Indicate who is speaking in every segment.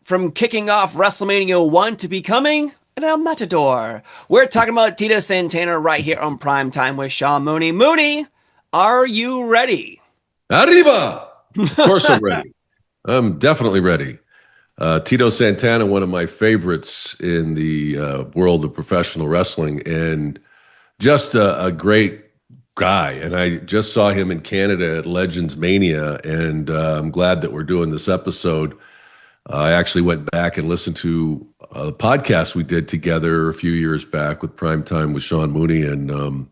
Speaker 1: from kicking off WrestleMania 1 to becoming an El Matador. We're talking about Tito Santana right here on Prime Time with Sean Mooney. Mooney, are you ready?
Speaker 2: Arriba! Of course I'm ready. I'm definitely ready. Tito Santana, one of my favorites in the world of professional wrestling, and just a great guy. And I just saw him in Canada at Legends Mania, and I'm glad that we're doing this episode. I actually went back and listened to a podcast we did together a few years back with Prime Time with Sean Mooney. And,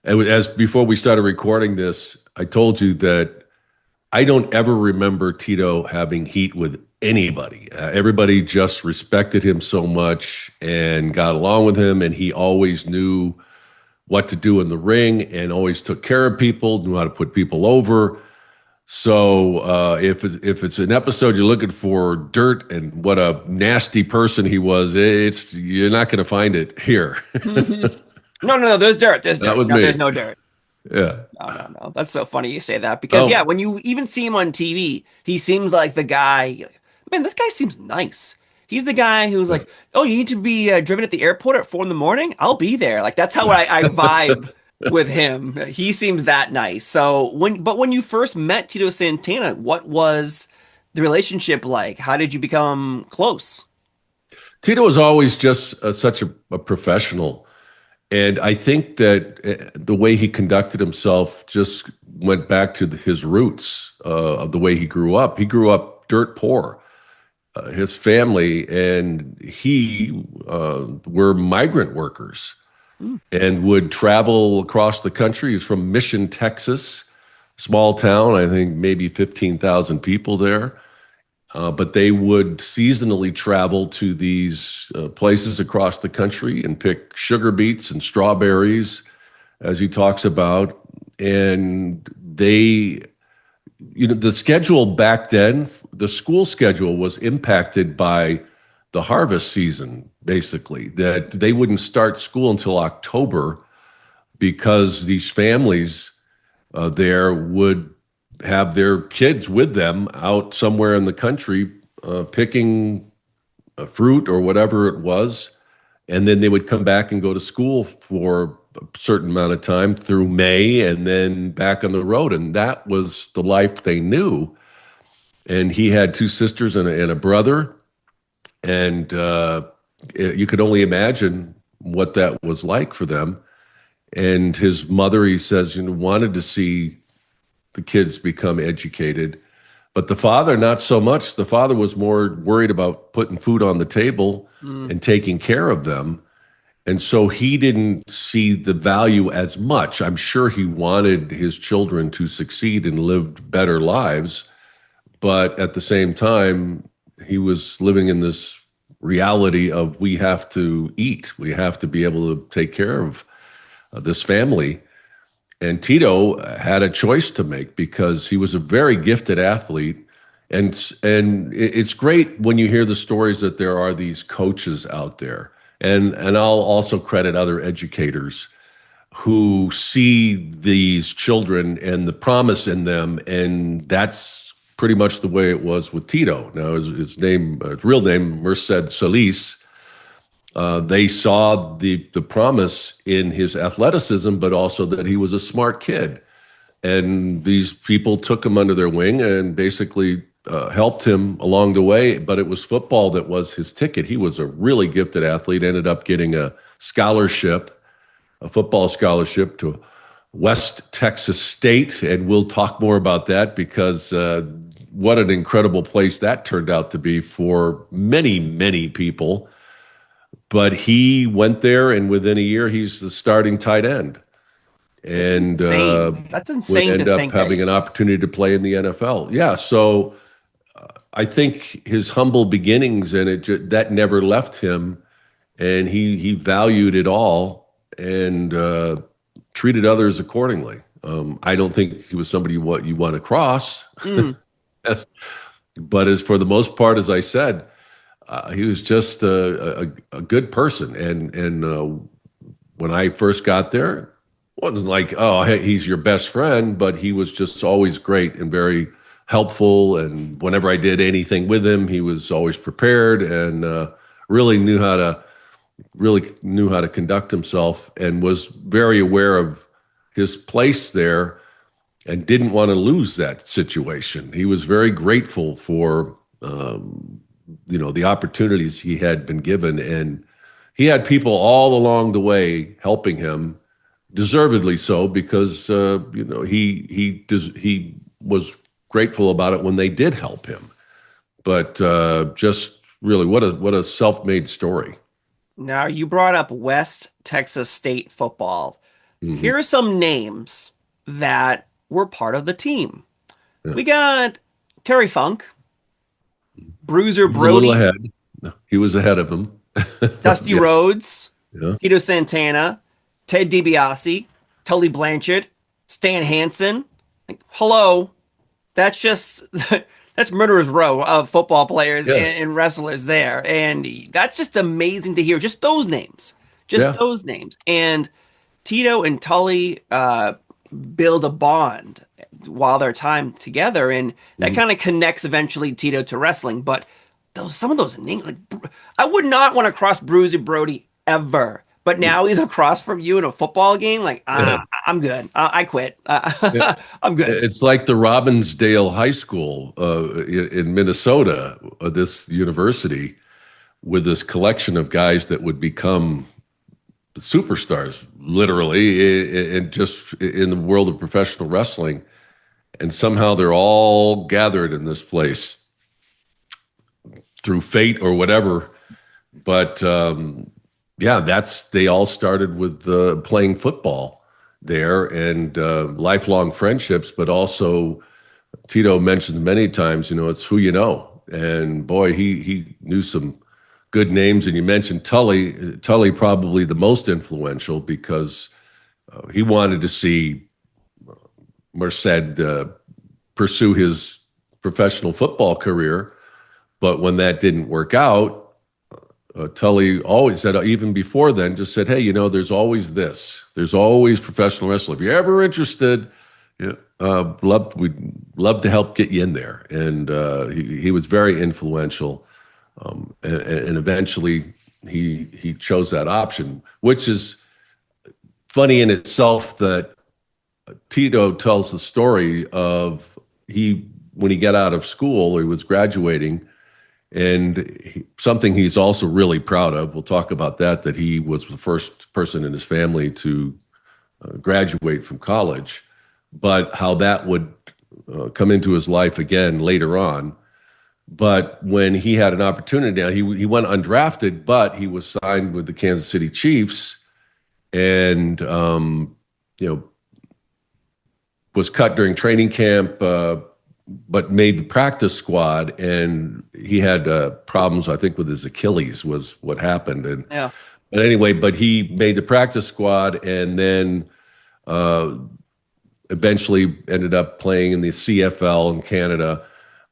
Speaker 2: as before we started recording this, I told you that I don't ever remember Tito having heat with anybody. Everybody just respected him so much and got along with him, and he always knew what to do in the ring and always took care of people, knew how to put people over. So if it's an episode you're looking for dirt and what a nasty person he was, you're not going to find it here.
Speaker 1: No, there's dirt. There's dirt.
Speaker 2: No,
Speaker 1: there's no dirt.
Speaker 2: Yeah.
Speaker 1: No. That's so funny you say that because when you even see him on TV, he seems like the guy. Man, this guy seems nice. He's the guy who's like, oh, you need to be driven at the airport at 4 a.m? I'll be there. Like that's how I vibe with him. He seems that nice. So when you first met Tito Santana, what was the relationship like? How did you become close?
Speaker 2: Tito was always just such a professional. And I think that the way he conducted himself just went back to his roots of the way he grew up. He grew up dirt poor. His family and he were migrant workers and would travel across the country. He's from Mission, Texas, small town, I think maybe 15,000 people there. But they would seasonally travel to these places across the country and pick sugar beets and strawberries, as he talks about. And the schedule back then, the school schedule was impacted by the harvest season, basically, that they wouldn't start school until October because these families there would have their kids with them out somewhere in the country picking fruit or whatever it was. And then they would come back and go to school for a certain amount of time through May and then back on the road. And that was the life they knew. And he had 2 sisters and a brother. And you could only imagine what that was like for them. And his mother, he says, wanted to see the kids become educated, but the father, not so much. The father was more worried about putting food on the table and taking care of them. And so he didn't see the value as much. I'm sure he wanted his children to succeed and live better lives. But at the same time, he was living in this reality of we have to eat. We have to be able to take care of this family. And Tito had a choice to make because he was a very gifted athlete. And it's great when you hear the stories that there are these coaches out there. And I'll also credit other educators who see these children and the promise in them. And that's pretty much the way it was with Tito. Now, his real name, Merced Solis. They saw the promise in his athleticism, but also that he was a smart kid. And these people took him under their wing and basically helped him along the way. But it was football that was his ticket. He was a really gifted athlete, ended up getting a football scholarship to West Texas State. And we'll talk more about that because what an incredible place that turned out to be for many, many people. But he went there, and within a year, he's the starting tight end. And
Speaker 1: that's insane.
Speaker 2: Would end up having an opportunity to play in the NFL. Yeah, so I think his humble beginnings and that never left him, and he valued it all and treated others accordingly. I don't think he was somebody you want to cross, but as for the most part, as I said. He was just a good person. And when I first got there, it wasn't like, oh, hey, he's your best friend, but he was just always great and very helpful, and whenever I did anything with him, he was always prepared and really knew how to conduct himself, and was very aware of his place there and didn't want to lose that situation. He was very grateful for the opportunities he had been given, and he had people all along the way helping him, deservedly so, because he was grateful about it when they did help him. But just really, what a self-made story.
Speaker 1: Now, you brought up West Texas State football.
Speaker 2: Hmm.
Speaker 1: Here are some names that were part of the team.
Speaker 2: Yeah.
Speaker 1: We got Terry Funk, Bruiser
Speaker 2: He was a little
Speaker 1: Brody,
Speaker 2: ahead. He was ahead of him.
Speaker 1: Dusty
Speaker 2: Yeah,
Speaker 1: Rhodes,
Speaker 2: yeah,
Speaker 1: Tito Santana, Ted DiBiase, Tully Blanchard, Stan Hansen. Like, hello, that's just that's murderer's row of football players
Speaker 2: yeah,
Speaker 1: and wrestlers there, and that's just amazing to hear. Just
Speaker 2: yeah.
Speaker 1: those names, and Tito and Tully build a bond while their time together, and that
Speaker 2: Mhm.
Speaker 1: kind of connects eventually Tito to wrestling. But some of those names, like I would not want to cross Bruiser Brody ever. But now he's across from you in a football game. Like,
Speaker 2: Yeah,
Speaker 1: I'm good. I quit.
Speaker 2: yeah.
Speaker 1: I'm good.
Speaker 2: It's like the Robbinsdale High School in Minnesota, this university, with this collection of guys that would become superstars, literally, and just in the world of professional wrestling. And somehow they're all gathered in this place through fate or whatever. But yeah, they all started with playing football there, and lifelong friendships. But also, Tito mentioned many times, it's who you know. And boy, he knew some good names. And you mentioned Tully probably the most influential, because he wanted to see Merced pursue his professional football career. But when that didn't work out, Tully always said, even before then, just said, hey, there's always this. There's always professional wrestling. If you're ever interested, yeah, we'd love to help get you in there. And he was very influential. And eventually he chose that option, which is funny in itself, that Tito tells the story of when he got out of school, he was graduating, and something he's also really proud of. We'll talk about that he was the first person in his family to graduate from college, but how that would come into his life again later on. But when he had an opportunity, now he went undrafted, but he was signed with the Kansas City Chiefs, and you know was cut during training camp, but made the practice squad. And he had problems, I think, with his Achilles was what happened. And
Speaker 1: Yeah.
Speaker 2: but anyway, but he made the practice squad, and then uh, eventually ended up playing in the CFL in Canada.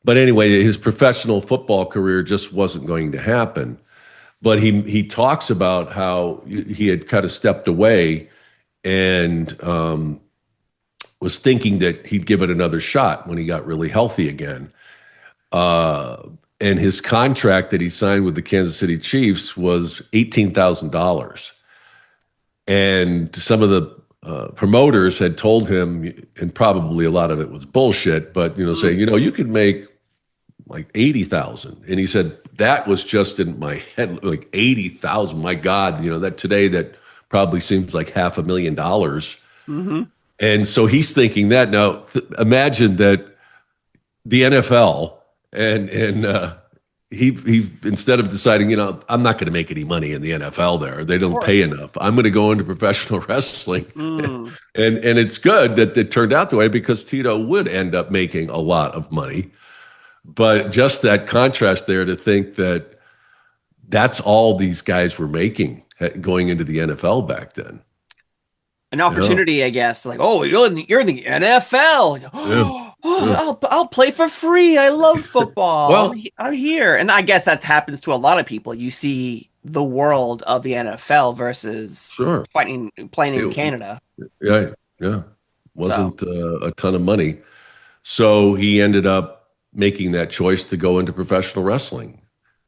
Speaker 2: But anyway, his professional football career just wasn't going to happen. But he talks about how he had kind of stepped away, and was thinking that he'd give it another shot when he got really healthy again. Uh, and his contract that he signed with the Kansas City Chiefs was $18,000. And some of the promoters had told him, and probably a lot of it was bullshit, but
Speaker 1: Mm.
Speaker 2: saying, you could make like 80,000. And he said, that was just in my head, like 80,000. My God, that today that probably seems like $500,000.
Speaker 1: Hmm.
Speaker 2: And so he's thinking that. Now imagine that the NFL, and he instead of deciding, I'm not going to make any money in the NFL there. They
Speaker 1: Of
Speaker 2: don't
Speaker 1: course.
Speaker 2: pay enough. I'm going to go into professional wrestling.
Speaker 1: Mm.
Speaker 2: And it's good that it turned out that way, because Tito would end up making a lot of money. But just that contrast there, to think that that's all these guys were making going into the NFL back then.
Speaker 1: An
Speaker 2: Yeah.
Speaker 1: opportunity, I guess. Like, oh, you're in the NFL. Like,
Speaker 2: Yeah.
Speaker 1: oh,
Speaker 2: Yeah.
Speaker 1: I'll play for free. I love football.
Speaker 2: Well,
Speaker 1: I'm here, and I guess that happens to a lot of people. You see the world of the NFL versus
Speaker 2: sure.
Speaker 1: playing in
Speaker 2: It,
Speaker 1: Canada.
Speaker 2: yeah. Yeah.
Speaker 1: So
Speaker 2: Wasn't a ton of money. So he ended up making that choice to go into professional wrestling.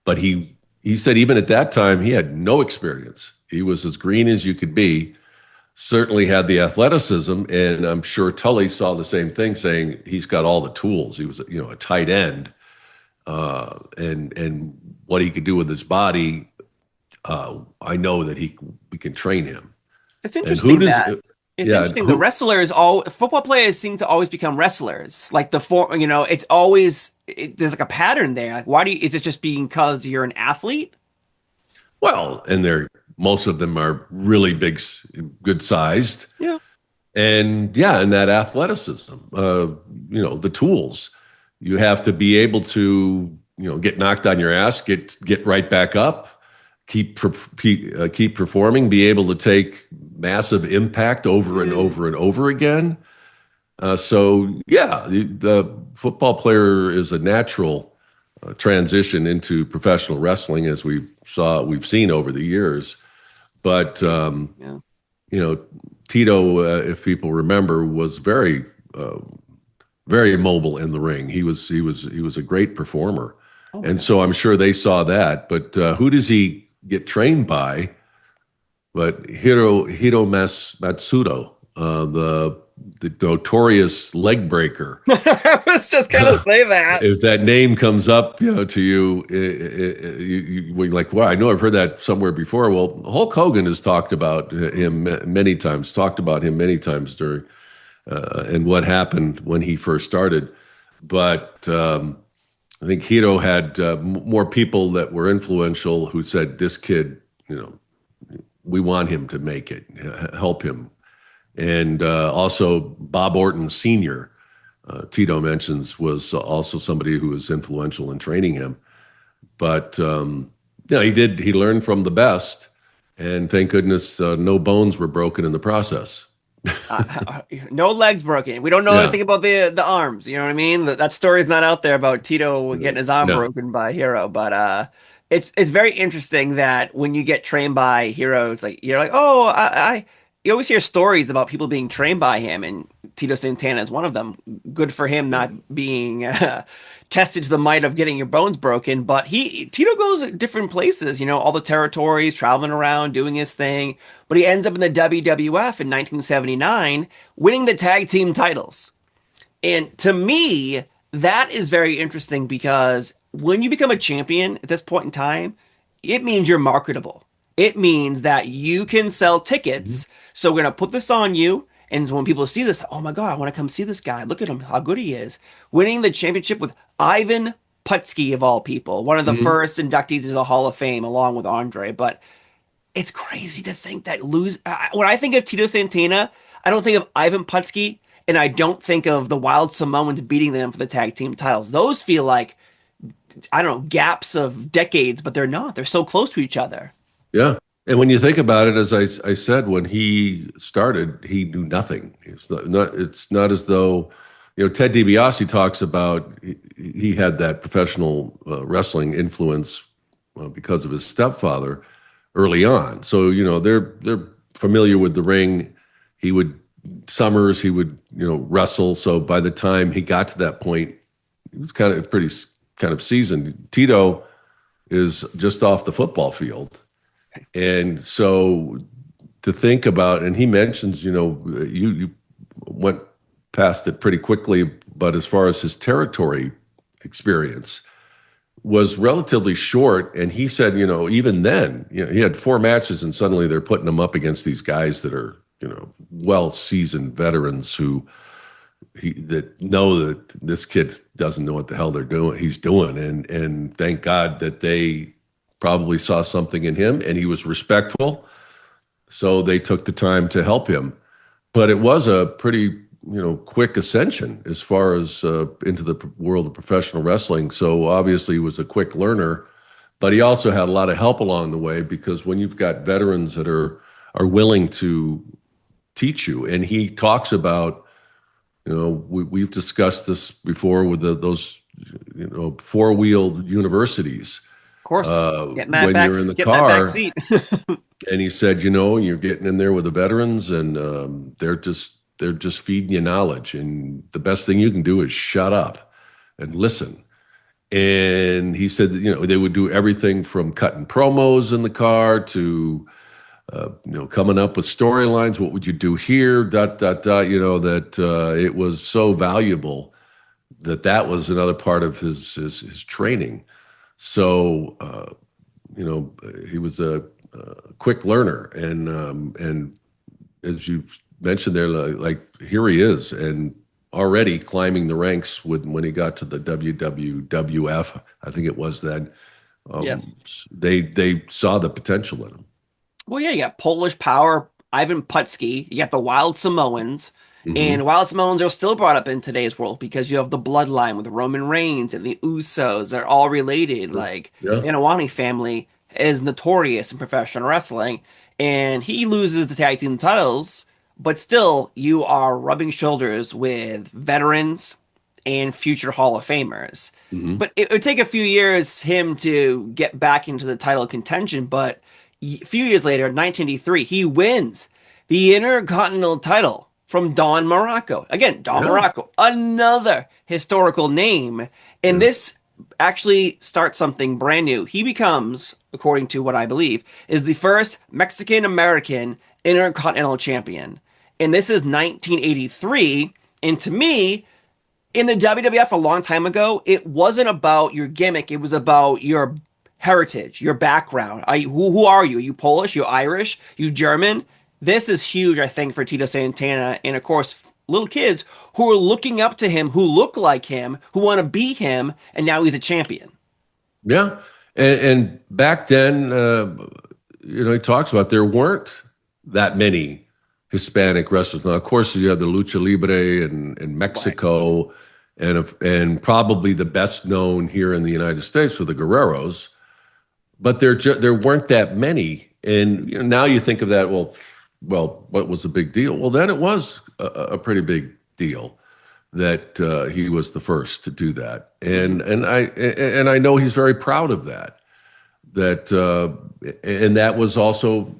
Speaker 2: But he said even at that time he had no experience. He was as green as you could be. Certainly had the athleticism, and I'm sure Tully saw the same thing, saying he's got all the tools. He was, a tight end, and what he could do with his body. I know that we can train him.
Speaker 1: It's
Speaker 2: And who
Speaker 1: interesting
Speaker 2: does?
Speaker 1: that it's
Speaker 2: Yeah,
Speaker 1: interesting. The wrestlers, all football players seem to always become wrestlers. Like it's always there's like a pattern there. Like, why do you? Is it just because you're an athlete?
Speaker 2: well, and they're most of them are really big, good sized,
Speaker 1: Yeah.
Speaker 2: and yeah, and that athleticism. The tools. You have to be able to, get knocked on your ass, get right back up, keep performing, be able to take massive impact over and over and over again. So yeah, the football player is a natural transition into professional wrestling, as we've seen over the years. But
Speaker 1: Yeah.
Speaker 2: Tito, if people remember, was very mobile in the ring. He was a great performer,
Speaker 1: Oh
Speaker 2: and
Speaker 1: yeah.
Speaker 2: so I'm sure they saw that. But who does he get trained by? But Matsudo, the notorious leg breaker.
Speaker 1: I was just gonna say that.
Speaker 2: If that name comes up, to you, you're like, wow, I know I've heard that somewhere before. Well, Hulk Hogan has talked about him many times, during and what happened when he first started. But I think Hito had more people that were influential who said, this kid, we want him to make it, help him. And also Bob Orton Sr., Tito mentions, was also somebody who was influential in training him. But he learned from the best, and thank goodness no bones were broken in the process.
Speaker 1: No legs broken. We don't know
Speaker 2: Yeah,
Speaker 1: anything about the arms. You know what I mean? That story's not out there about Tito getting his arm
Speaker 2: no,
Speaker 1: broken by Hero. But it's very interesting that when you get trained by Hero, it's like you're like, oh, you always hear stories about people being trained by him, and Tito Santana is one of them. Good for him not being tested to the might of getting your bones broken. But Tito goes different places, all the territories, traveling around, doing his thing. But he ends up in the WWF in 1979, winning the tag team titles. And to me, that is very interesting because when you become a champion at this point in time, it means you're marketable. It means that you can sell
Speaker 2: Mhm.
Speaker 1: tickets. So we're going to put this on you. And so when people see this, oh my God, I want to come see this guy. Look at him, how good he is. Winning the championship with Ivan Putski, of all people, one of the
Speaker 2: Mhm.
Speaker 1: first inductees into the Hall of Fame, along with Andre. But it's crazy to think that when I think of Tito Santana, I don't think of Ivan Putski, and I don't think of the Wild Samoans beating them for the tag team titles. Those feel like, I don't know, gaps of decades, but they're not. They're so close to each other.
Speaker 2: Yeah. And when you think about it, as I said, when he started, he knew nothing. It's not as though, Ted DiBiase talks about he had that professional wrestling influence because of his stepfather early on. So, they're familiar with the ring. He would, summers, he would, wrestle. So by the time he got to that point, he was kind of seasoned. Tito is just off the football field. And so to think about, and he mentions, you went past it pretty quickly, but as far as his territory experience was relatively short. And he said, even then, he had 4 matches and suddenly they're putting him up against these guys that are, well-seasoned veterans that know that this kid doesn't know what the hell he's doing. And thank God that they probably saw something in him and he was respectful. So they took the time to help him. But it was a pretty, quick ascension as far as into the world of professional wrestling. So obviously he was a quick learner, but he also had a lot of help along the way because when you've got veterans that are willing to teach you, and he talks about, we've discussed this before with those, four-wheeled universities.
Speaker 1: Of course, getting that
Speaker 2: When
Speaker 1: back,
Speaker 2: you're in the
Speaker 1: getting that back
Speaker 2: car,
Speaker 1: seat.
Speaker 2: and he said, you're getting in there with the veterans, and they're just they're just feeding you knowledge, and the best thing you can do is shut up and listen. And he said that, they would do everything from cutting promos in the car to coming up with storylines. What would you do here? Dot dot dot. That it was so valuable that was another part of his training. So he was a quick learner, and as you mentioned there, like here he is, and already climbing the ranks when he got to the WWF, I think it was then.
Speaker 1: Yes.
Speaker 2: They saw the potential in him.
Speaker 1: Well, yeah, you got Polish Power, Ivan Putski, you got the Wild Samoans,
Speaker 2: Hmm.
Speaker 1: and Wild Samoans are still brought up in today's world because you have the bloodline with Roman Reigns and the Usos. They're all related. Like
Speaker 2: Yeah,
Speaker 1: the Anawani family is notorious in professional wrestling, and he loses the tag team titles, but still you are rubbing shoulders with veterans and future Hall of Famers.
Speaker 2: hmm,
Speaker 1: But it would take a few years him to get back into the title contention, but a few years later, in 1983, he wins the Intercontinental title from Don Morocco. Again, Don
Speaker 2: yeah,
Speaker 1: Morocco, another historical name. And
Speaker 2: yeah,
Speaker 1: this actually starts something brand new. He becomes, according to what I believe, is the first Mexican American Intercontinental champion. And this is 1983. And to me, in the WWF a long time ago, it wasn't about your gimmick. It was about your heritage, your background. Who are you? Are you Polish? You Irish? You German? This is huge, I think, for Tito Santana. And of course, little kids who are looking up to him, who look like him, who want to be him. And now he's a champion.
Speaker 2: yeah. And back then, he talks about there weren't that many Hispanic wrestlers. Now, of course, you had the Lucha Libre in
Speaker 1: Right.
Speaker 2: Mexico, and probably the best known here in the United States were the Guerreros. But there weren't that many. And now you think of that. Well, what was the big deal? Well, then it was a pretty big deal that he was the first to do that,
Speaker 1: Mm-hmm.
Speaker 2: and I know he's very proud of that. That and that was also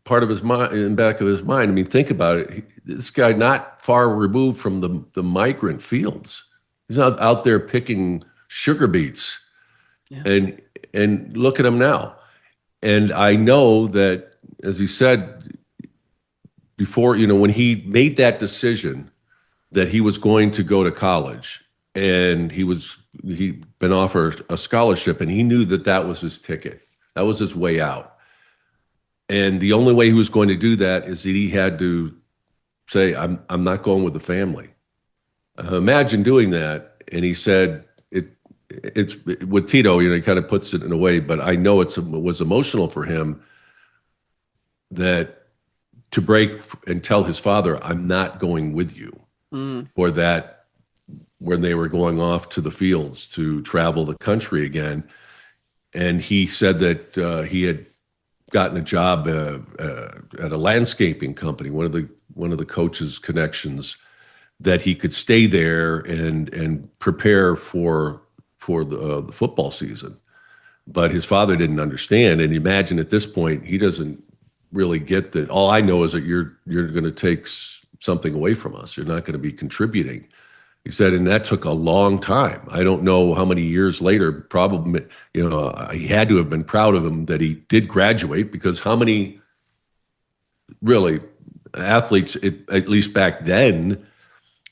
Speaker 2: part of his mind, in the back of his mind. I mean, think about it. This guy not far removed from the migrant fields. He's out there picking sugar beets,
Speaker 1: Yeah.
Speaker 2: and look at him now. And I know that, as he said before, when he made that decision that he was going to go to college, and he'd been offered a scholarship, and he knew that was his ticket. That was his way out. And the only way he was going to do that is that he had to say, I'm not going with the family. Imagine doing that. And he said, it's with Tito, he kind of puts it in a way, but I know it was emotional for him that to break and tell his father, I'm not going with you,
Speaker 1: Mm.
Speaker 2: or that when they were going off to the fields to travel the country again. And he said that he had gotten a job at a landscaping company, one of the coach's connections, that he could stay there and prepare for the football season. But his father didn't understand, and imagine at this point he doesn't really get that. All I know is that you're going to take something away from us. You're not going to be contributing. He said, and that took a long time. I don't know how many years later. Probably, he had to have been proud of him that he did graduate, because how many really athletes, at least back then,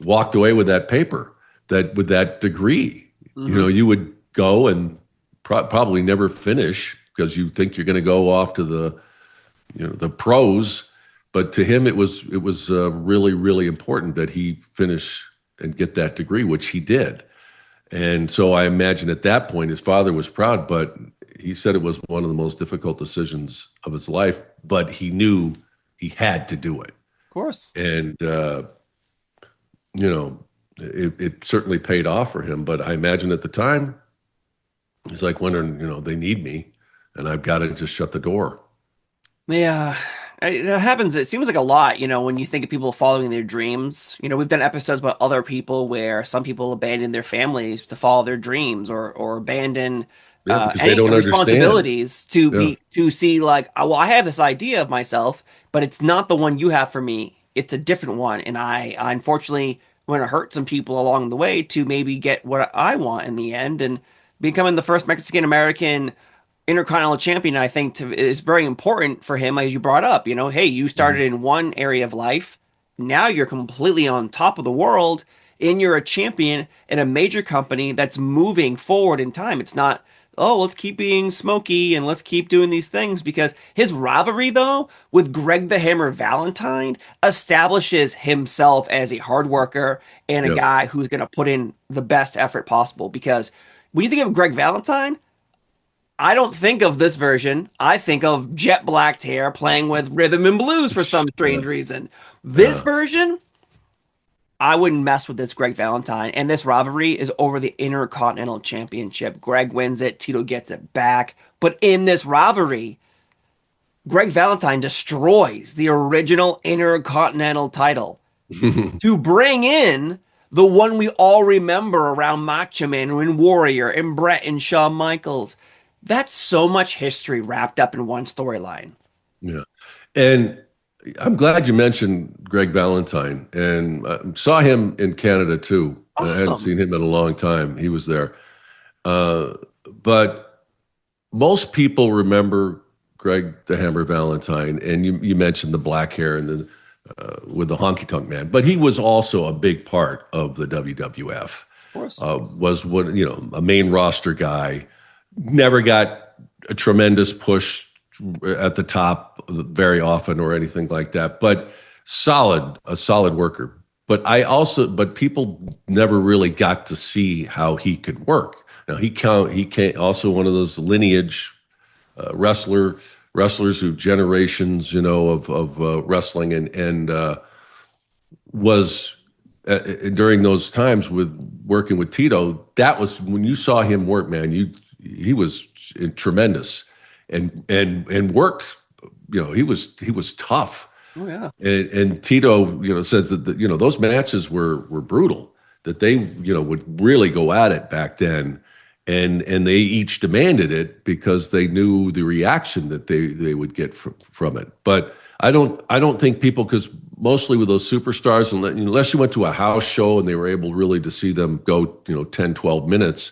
Speaker 2: walked away with that paper, that with that degree.
Speaker 1: Hmm.
Speaker 2: You would go and probably never finish because you think you're going to go off to the pros. But to him, it was really, really important that he finish and get that degree, which he did. And so I imagine at that point his father was proud, but he said it was one of the most difficult decisions of his life. But he knew he had to do it,
Speaker 1: Of course.
Speaker 2: and you know, it certainly paid off for him. But I imagine at the time, he's like wondering, they need me, and I've got to just shut the door.
Speaker 1: Yeah, it happens. It seems like a lot, when you think of people following their dreams. We've done episodes about other people where some people abandon their families to follow their dreams or abandon
Speaker 2: Yeah, because they
Speaker 1: any
Speaker 2: don't understand.
Speaker 1: responsibilities to
Speaker 2: Yeah,
Speaker 1: be to see like, oh, well, I have this idea of myself, but it's not the one you have for me. it's a different one. And I unfortunately want to hurt some people along the way to maybe get what I want in the end. And becoming the first Mexican American Intercontinental Champion, I think, is very important for him, as you brought up. You know, hey, you started in one area of life, now you're completely on top of the world, and you're a champion in a major company that's moving forward in time. It's not, oh, let's keep being smoky and let's keep doing these things, because his rivalry, though, with Greg the Hammer Valentine establishes himself as a hard worker and a
Speaker 2: Yep.
Speaker 1: guy who's going to put in the best effort possible. Because when you think of Greg Valentine, I don't think of this version. I think of jet black hair playing with rhythm and blues for some
Speaker 2: Yeah.
Speaker 1: strange reason. This
Speaker 2: Yeah.
Speaker 1: version, I wouldn't mess with this Greg Valentine. And this rivalry is over the Intercontinental Championship. Greg wins it, Tito gets it back. But in this rivalry, Greg Valentine destroys the original Intercontinental title to bring in the one we all remember around Macho Man and Warrior and Brett and Shawn Michaels. That's so much history wrapped up in one storyline.
Speaker 2: Yeah. And I'm glad you mentioned Greg Valentine, and saw him in Canada too. I hadn't
Speaker 1: Awesome.
Speaker 2: seen him in a long time. He was there. Uh, but most people remember Greg the Hammer Valentine, and you mentioned the black hair and the with the honky tonk man, but he was also a big part of the WWF.
Speaker 1: Of course.
Speaker 2: Was one, a main roster guy. Never got a tremendous push at the top very often or anything like that, but a solid worker. But people never really got to see how he could work. Now he came also one of those lineage wrestlers who generations, of wrestling, and was during those times with working with Tito. That was when you saw him work, man. He was tremendous, and worked. He was tough.
Speaker 1: Oh yeah.
Speaker 2: And Tito, says that those matches were brutal. That they would really go at it back then, and they each demanded it because they knew the reaction that they would get from it. But I don't think people, because mostly with those superstars, unless you went to a house show and they were able really to see them go 10, 12 minutes.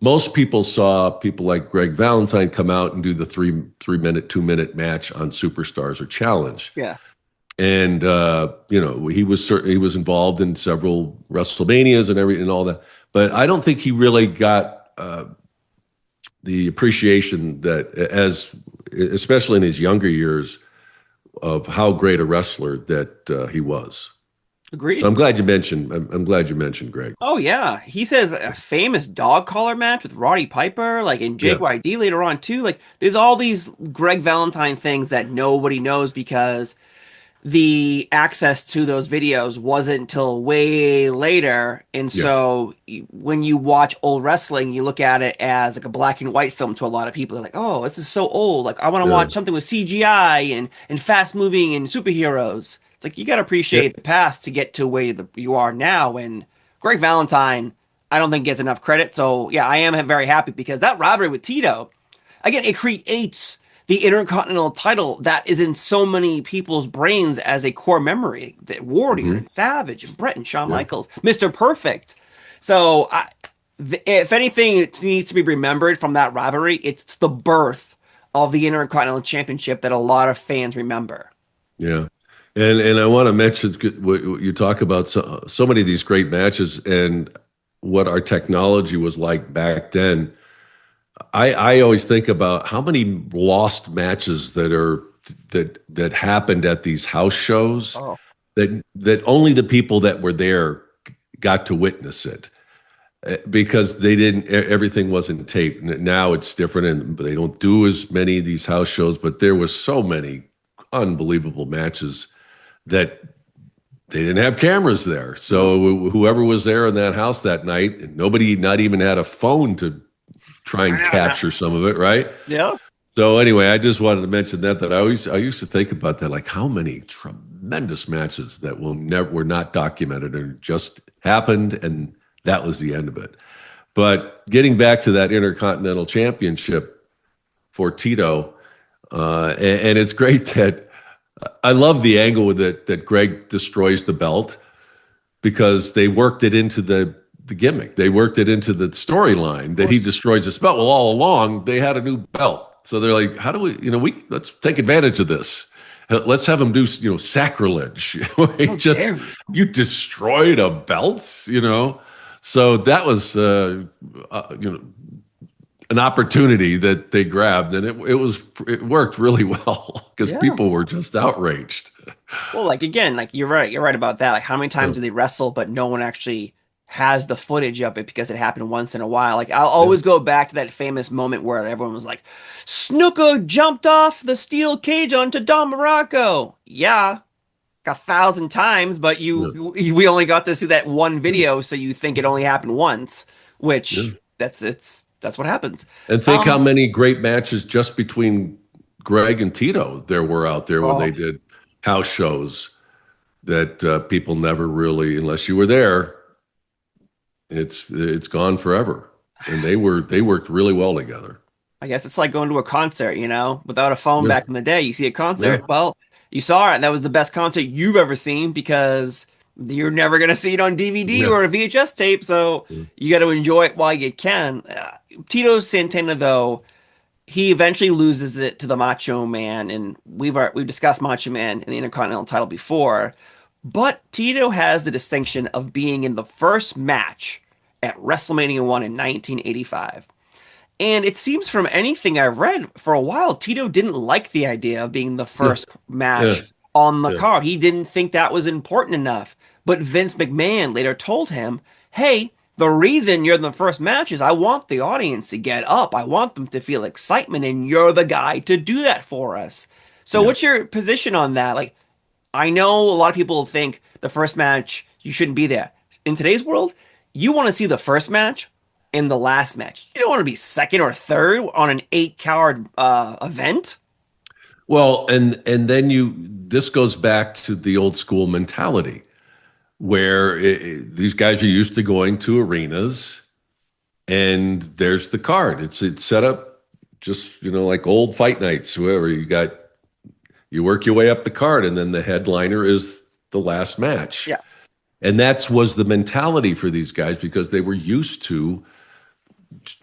Speaker 2: Most people saw people like Greg Valentine come out and do the 3-minute, 2-minute match on Superstars or Challenge.
Speaker 1: Yeah.
Speaker 2: And he was involved in several WrestleManias and all that, but I don't think he really got the appreciation that, especially in his younger years, of how great a wrestler that he was. So
Speaker 1: Agreed.
Speaker 2: I'm glad you mentioned Greg.
Speaker 1: Oh yeah. He says a famous dog collar match with Roddy Piper, like in
Speaker 2: Yeah,
Speaker 1: JYD later on too. Like there's all these Greg Valentine things that nobody knows because the access to those videos wasn't until way later. And
Speaker 2: yeah,
Speaker 1: so when you watch old wrestling, you look at it as like a black and white film to a lot of people. They're like, oh, this is so old. Like I want to
Speaker 2: yeah,
Speaker 1: watch something with CGI and fast moving and superheroes. It's like you got to
Speaker 2: yeah.
Speaker 1: appreciate the past to get to where you are now. And Greg Valentine, I don't think gets enough credit. So yeah, I am very happy because that rivalry with Tito, again, it creates the Intercontinental title that is in so many people's brains as a core memory. That Warrior
Speaker 2: Hmm.
Speaker 1: and Savage and Brett and Shawn
Speaker 2: Yeah.
Speaker 1: Michaels, Mr. Perfect. So, if anything needs to be remembered from that rivalry, it's the birth of the Intercontinental Championship that a lot of fans remember.
Speaker 2: Yeah. And I want to mention what you talk about, so many of these great matches and what our technology was like back then. I always think about how many lost matches that happened at these house shows,
Speaker 1: Oh,
Speaker 2: that only the people that were there got to witness it, because they didn't everything wasn't taped. Now it's different, and they don't do as many of these house shows, but there was so many unbelievable matches that they didn't have cameras there.
Speaker 1: no.
Speaker 2: So whoever was there in that house that night, and nobody not even had a phone to try and capture some of it, right?
Speaker 1: Yeah.
Speaker 2: So anyway, I just wanted to mention that I used to think about that, like how many tremendous matches that were not documented and just happened, and that was the end of it. But getting back to that Intercontinental Championship for Tito, and it's great that I love the angle with it that Greg destroys the belt because they worked it into the gimmick. They worked it into the storyline
Speaker 1: Of
Speaker 2: that he
Speaker 1: course.
Speaker 2: destroys his belt. Well, all along they had a new belt, so they're like, "How do we? We let's take advantage of this. Let's have him do sacrilege.
Speaker 1: How
Speaker 2: Just
Speaker 1: dare you?
Speaker 2: you destroyed a belt. So that was an opportunity that they grabbed, and it worked really well because
Speaker 1: Yeah.
Speaker 2: people were just outraged.
Speaker 1: Well, like again, like you're right. You're right about that. Like how many
Speaker 2: Yeah,
Speaker 1: times do they wrestle, but no one actually has the footage of it because it happened once in a while. Like I'll
Speaker 2: yeah,
Speaker 1: always go back to that famous moment where everyone was like, Snuka jumped off the steel cage onto Don Morocco. Yeah, like 1,000 times, but
Speaker 2: yeah,
Speaker 1: we only got to see that one video, so you think it only happened once,
Speaker 2: yeah.
Speaker 1: which that's what happens.
Speaker 2: And think how
Speaker 1: Um,
Speaker 2: many great matches just between Greg and Tito there were out there when they
Speaker 1: oh,
Speaker 2: did house shows that people never really, unless you were there, it's gone forever. And they worked really well together.
Speaker 1: I guess it's like going to a concert, without a phone
Speaker 2: Yeah,
Speaker 1: back in the day. You see a
Speaker 2: yeah,
Speaker 1: concert, well, you saw it, and that was the best concert you've ever seen because you're never going to see it on DVD
Speaker 2: yeah,
Speaker 1: or a VHS tape, so
Speaker 2: yeah,
Speaker 1: you got to enjoy it while you can. Tito Santana, though, he eventually loses it to the Macho Man, and we've discussed Macho Man in the Intercontinental title before, but Tito has the distinction of being in the first match at WrestleMania 1 in 1985. And it seems from anything I've read for a while, Tito didn't like the idea of being the
Speaker 2: yeah,
Speaker 1: first
Speaker 2: yeah,
Speaker 1: match on the
Speaker 2: yeah,
Speaker 1: card. He didn't think that was important enough. But Vince McMahon later told him, hey, the reason you're in the first match is I want the audience to get up. I want them to feel excitement, and you're the guy to do that for us. So,
Speaker 2: yeah.
Speaker 1: what's your position on that? Like, I know a lot of people think the first match, you shouldn't be there. In today's world, you want to see the first match in the last match. You don't want to be second or third on an 8 card event.
Speaker 2: Well, and then this goes back to the old school mentality where these guys are used to going to arenas and there's the card. It's set up just like old fight nights. Whoever you work your way up the card, and then the headliner is the last match.
Speaker 1: Yeah.
Speaker 2: And that was the mentality for these guys because they were used to.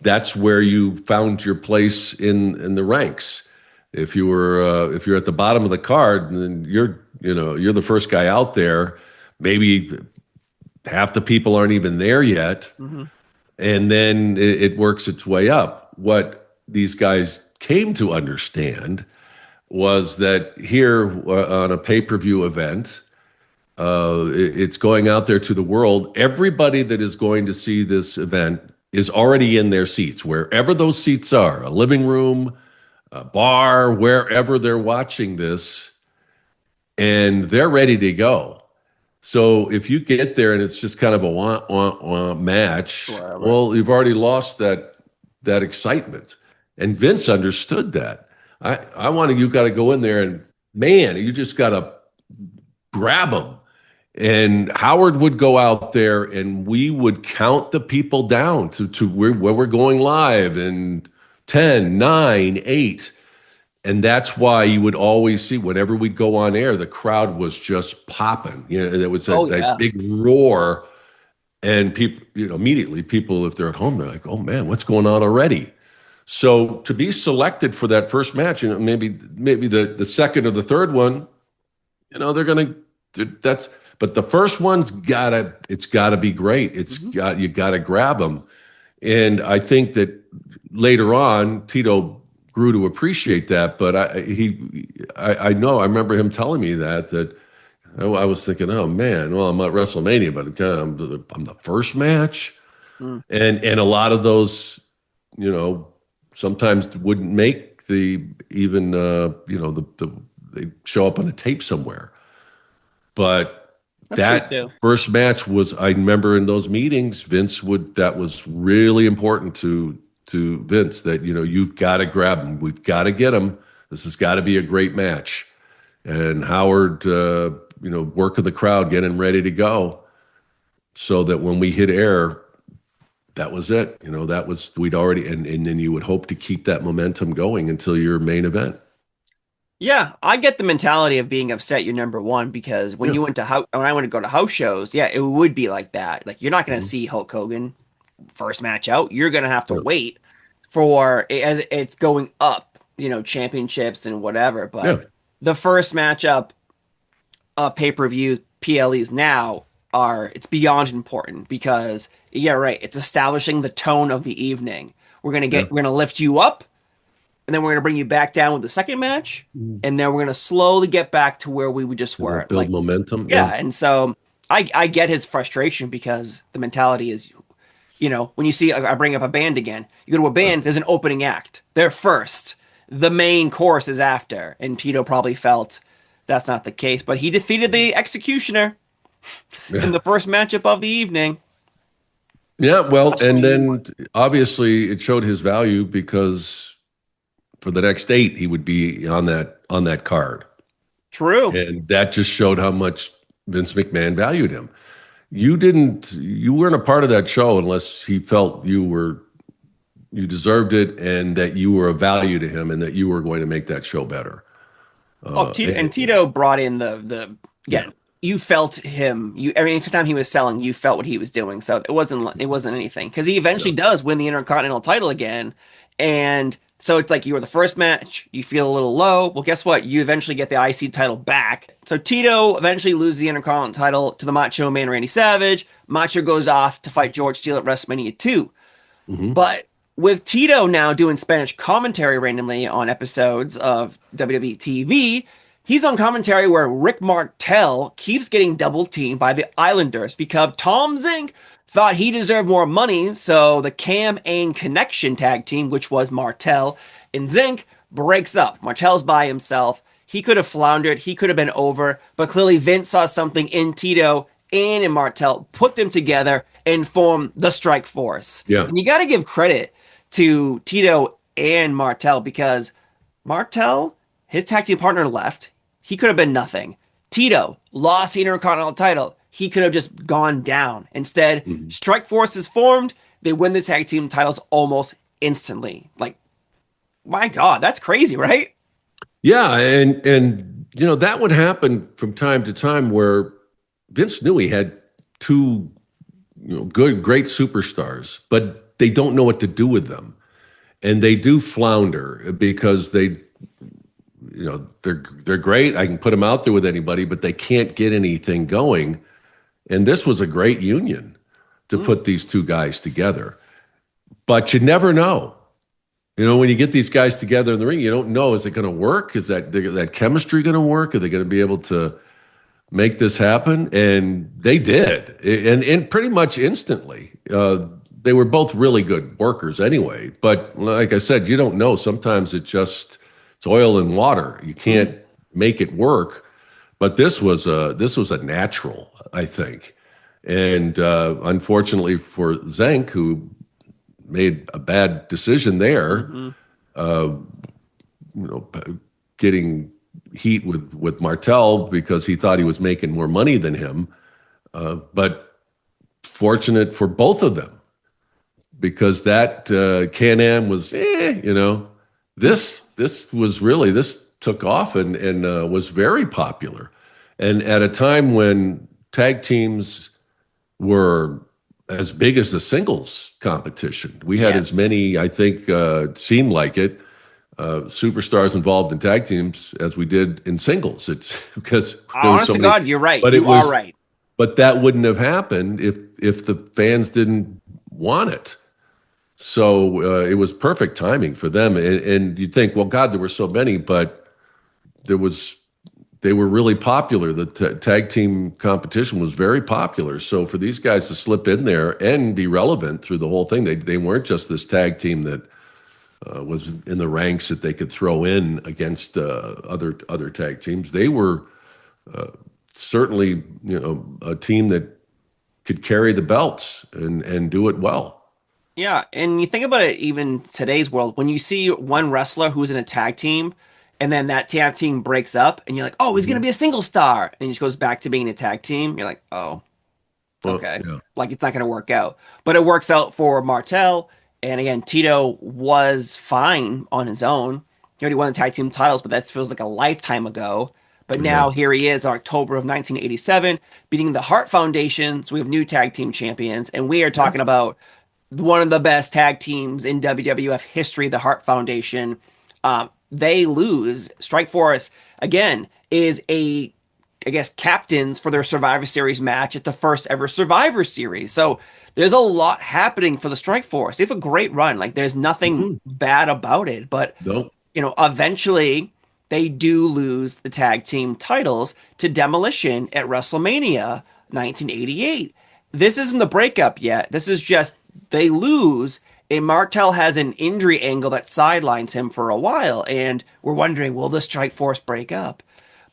Speaker 2: That's where you found your place in the ranks. If you're at the bottom of the card, then you're the first guy out there. Maybe half the people aren't even there yet,
Speaker 1: Mm-hmm.
Speaker 2: and then it works its way up. What these guys came to understand was that here on a pay-per-view event, it's going out there to the world. Everybody that is going to see this event is already in their seats, wherever those seats are, a living room, a bar, wherever they're watching this, and they're ready to go. So if you get there and it's just kind of a wah match,
Speaker 1: Whatever.
Speaker 2: well, you've already lost that excitement. And Vince understood that. I wanted you got to go in there and man, you just got to grab them. And Howard would go out there and we would count the people down to where we're going live and 10, 9, 8. And that's why you would always see whenever we'd go on air, the crowd was just popping. There was
Speaker 1: Oh
Speaker 2: that
Speaker 1: yeah.
Speaker 2: big roar. And people, immediately people, if they're at home, they're like, oh man, what's going on already? So to be selected for that first match, maybe the second or the third one, they're gonna that's but the first one's gotta be great.
Speaker 1: Mm-hmm.
Speaker 2: You gotta grab them. And I think that later on, Tito grew to appreciate that. But I know I remember him telling me that I was thinking, oh man, well I'm at WrestleMania, but I'm the first match,
Speaker 1: Mm.
Speaker 2: and a lot of those, sometimes wouldn't make the even they show up on a tape somewhere. But
Speaker 1: That's true
Speaker 2: that
Speaker 1: too.
Speaker 2: first match was, I remember in those meetings, that was really important to Vince that, you've got to grab him. We've got to get him. This has got to be a great match. And Howard, working the crowd, getting ready to go so that when we hit air, that was it. We'd already, and then you would hope to keep that momentum going until your main event.
Speaker 1: Yeah, I get the mentality of being upset you're number one because
Speaker 2: Yeah.
Speaker 1: when I went to go to house shows, yeah, it would be like that. Like you're not going to
Speaker 2: Mhm.
Speaker 1: see Hulk Hogan first match out. You're going to have to
Speaker 2: Yeah.
Speaker 1: wait for as it's going up, championships and whatever.
Speaker 2: Yeah.
Speaker 1: But the first matchup of pay-per-views, PLEs now it's beyond important because yeah, right, it's establishing the tone of the evening.
Speaker 2: Yeah.
Speaker 1: We're gonna lift you up and then we're gonna bring you back down with the second match,
Speaker 2: Mhm.
Speaker 1: and then we're gonna slowly get back to where we just
Speaker 2: Yeah.
Speaker 1: were.
Speaker 2: Build momentum.
Speaker 1: Yeah,
Speaker 2: Yeah.
Speaker 1: and so I get his frustration because the mentality is, when you see I bring up a band again, you go to a
Speaker 2: Right.
Speaker 1: band, there's an opening act. They're first. The main course is after, and Tito probably felt that's not the case, but he defeated the Executioner in
Speaker 2: Yeah.
Speaker 1: the first matchup of the evening.
Speaker 2: Yeah. Well, and
Speaker 1: WrestleMania 1.
Speaker 2: then obviously it showed his value because for the next 8, he would be on that card.
Speaker 1: True.
Speaker 2: And that just showed how much Vince McMahon valued him. You weren't a part of that show unless he felt you deserved it and that you were of value to him and that you were going to make that show better.
Speaker 1: Oh, Tito and
Speaker 2: And
Speaker 1: Tito brought in the
Speaker 2: yeah,
Speaker 1: again. You felt him. Every time he was selling, you felt what he was doing. So it wasn't anything because he eventually
Speaker 2: no,
Speaker 1: does win the Intercontinental title again, and so it's like you were the first match. You feel a little low. Well, guess what? You eventually get the IC title back. So Tito eventually loses the Intercontinental title to the Macho Man Randy Savage. Macho goes off to fight George Steele at WrestleMania 2.
Speaker 2: hmm
Speaker 1: But with Tito now doing Spanish commentary randomly on episodes of WWE TV, he's on commentary where Rick Martel keeps getting double teamed by the Islanders because Tom Zink thought he deserved more money. So the Cam Ain Connection tag team, which was Martel and Zink, breaks up. Martel's by himself. He could have floundered. He could have been over. But clearly Vince saw something in Tito and in Martel, put them together and form the Strike Force.
Speaker 2: yeah,
Speaker 1: And you got to give credit to Tito and Martel because Martel, his tag team partner left. He could have been nothing. Tito lost the Intercontinental title. He could have just gone down. Instead,
Speaker 2: mhm.
Speaker 1: Strike Force is formed. They win the tag team titles almost instantly. Like, my God, that's crazy, right?
Speaker 2: Yeah, and that would happen from time to time where Vince knew he had two great superstars, but they don't know what to do with them, and they do flounder because they're great. I can put them out there with anybody, but they can't get anything going. And this was a great union to
Speaker 1: Mm.
Speaker 2: put these two guys together. But you never know. When you get these guys together in the ring, you don't know, is it going to work? Is that chemistry going to work? Are they going to be able to make this happen? And they did. And pretty much instantly. They were both really good workers anyway. But like I said, you don't know. Sometimes it's oil and water. You can't make it work. But this was a natural, I think. And unfortunately for Zank, who made a bad decision there,
Speaker 1: Mm-hmm.
Speaker 2: uh, you know, getting heat with Martel because he thought he was making more money than him. But fortunate for both of them because that Can-Am was, this took off and was very popular. And at a time when tag teams were as big as the singles competition. We had as
Speaker 1: Yes.
Speaker 2: many, I think, seemed like it, superstars involved in tag teams as we did in singles. It's because there were
Speaker 1: Honest
Speaker 2: so
Speaker 1: to
Speaker 2: many,
Speaker 1: God, you're right.
Speaker 2: but it
Speaker 1: You are
Speaker 2: was,
Speaker 1: right.
Speaker 2: but that wouldn't have happened if the fans didn't want it. So it was perfect timing for them. And you'd think, well, God, there were so many, but there was they were really popular. The tag team competition was very popular. So for these guys to slip in there and be relevant through the whole thing, they weren't just this tag team that was in the ranks that they could throw in against other tag teams. They were certainly a team that could carry the belts and do it well.
Speaker 1: Yeah, and you think about it, even today's world, when you see one wrestler who's in a tag team, and then that tag team breaks up, and you're like, oh, he's gonna
Speaker 2: Mhm.
Speaker 1: be a single star, and he just goes back to being a tag team. You're like, oh,
Speaker 2: Well,
Speaker 1: okay,
Speaker 2: yeah,
Speaker 1: like it's not gonna work out. But it works out for Martel, and again, Tito was fine on his own. He already won the tag team titles, but that feels like a lifetime ago. But
Speaker 2: Yeah.
Speaker 1: now here he is, October of 1987, beating the Hart Foundation. So we have new tag team champions, and we are
Speaker 2: Yeah.
Speaker 1: talking about one of the best tag teams in WWF history, the Hart Foundation. They lose. Strike Force again is I guess, captains for their Survivor Series match at the first ever Survivor Series. So there's a lot happening for the Strike Force. They have a great run. Like there's nothing
Speaker 2: Mhm.
Speaker 1: bad about it, but
Speaker 2: Nope.
Speaker 1: eventually they do lose the tag team titles to Demolition at WrestleMania 1988. This isn't the breakup yet. This is just they lose, and Martel has an injury angle that sidelines him for a while, and we're wondering, will the Strike Force break up?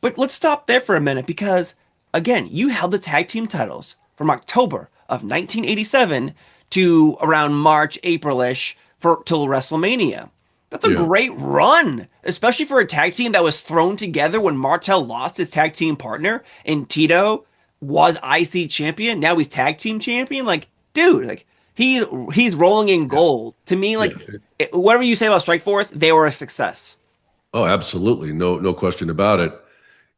Speaker 1: But let's stop there for a minute because, again, you held the tag team titles from October of 1987 to around March, April-ish for till WrestleMania. That's a
Speaker 2: Yeah.
Speaker 1: great run, especially for a tag team that was thrown together when Martel lost his tag team partner and Tito was IC champion. Now he's tag team champion. Like, dude, like he's rolling in
Speaker 2: Yeah.
Speaker 1: gold. To me,
Speaker 2: Yeah.
Speaker 1: like whatever you say about Strike Force, they were a success.
Speaker 2: Oh, absolutely. No question about it.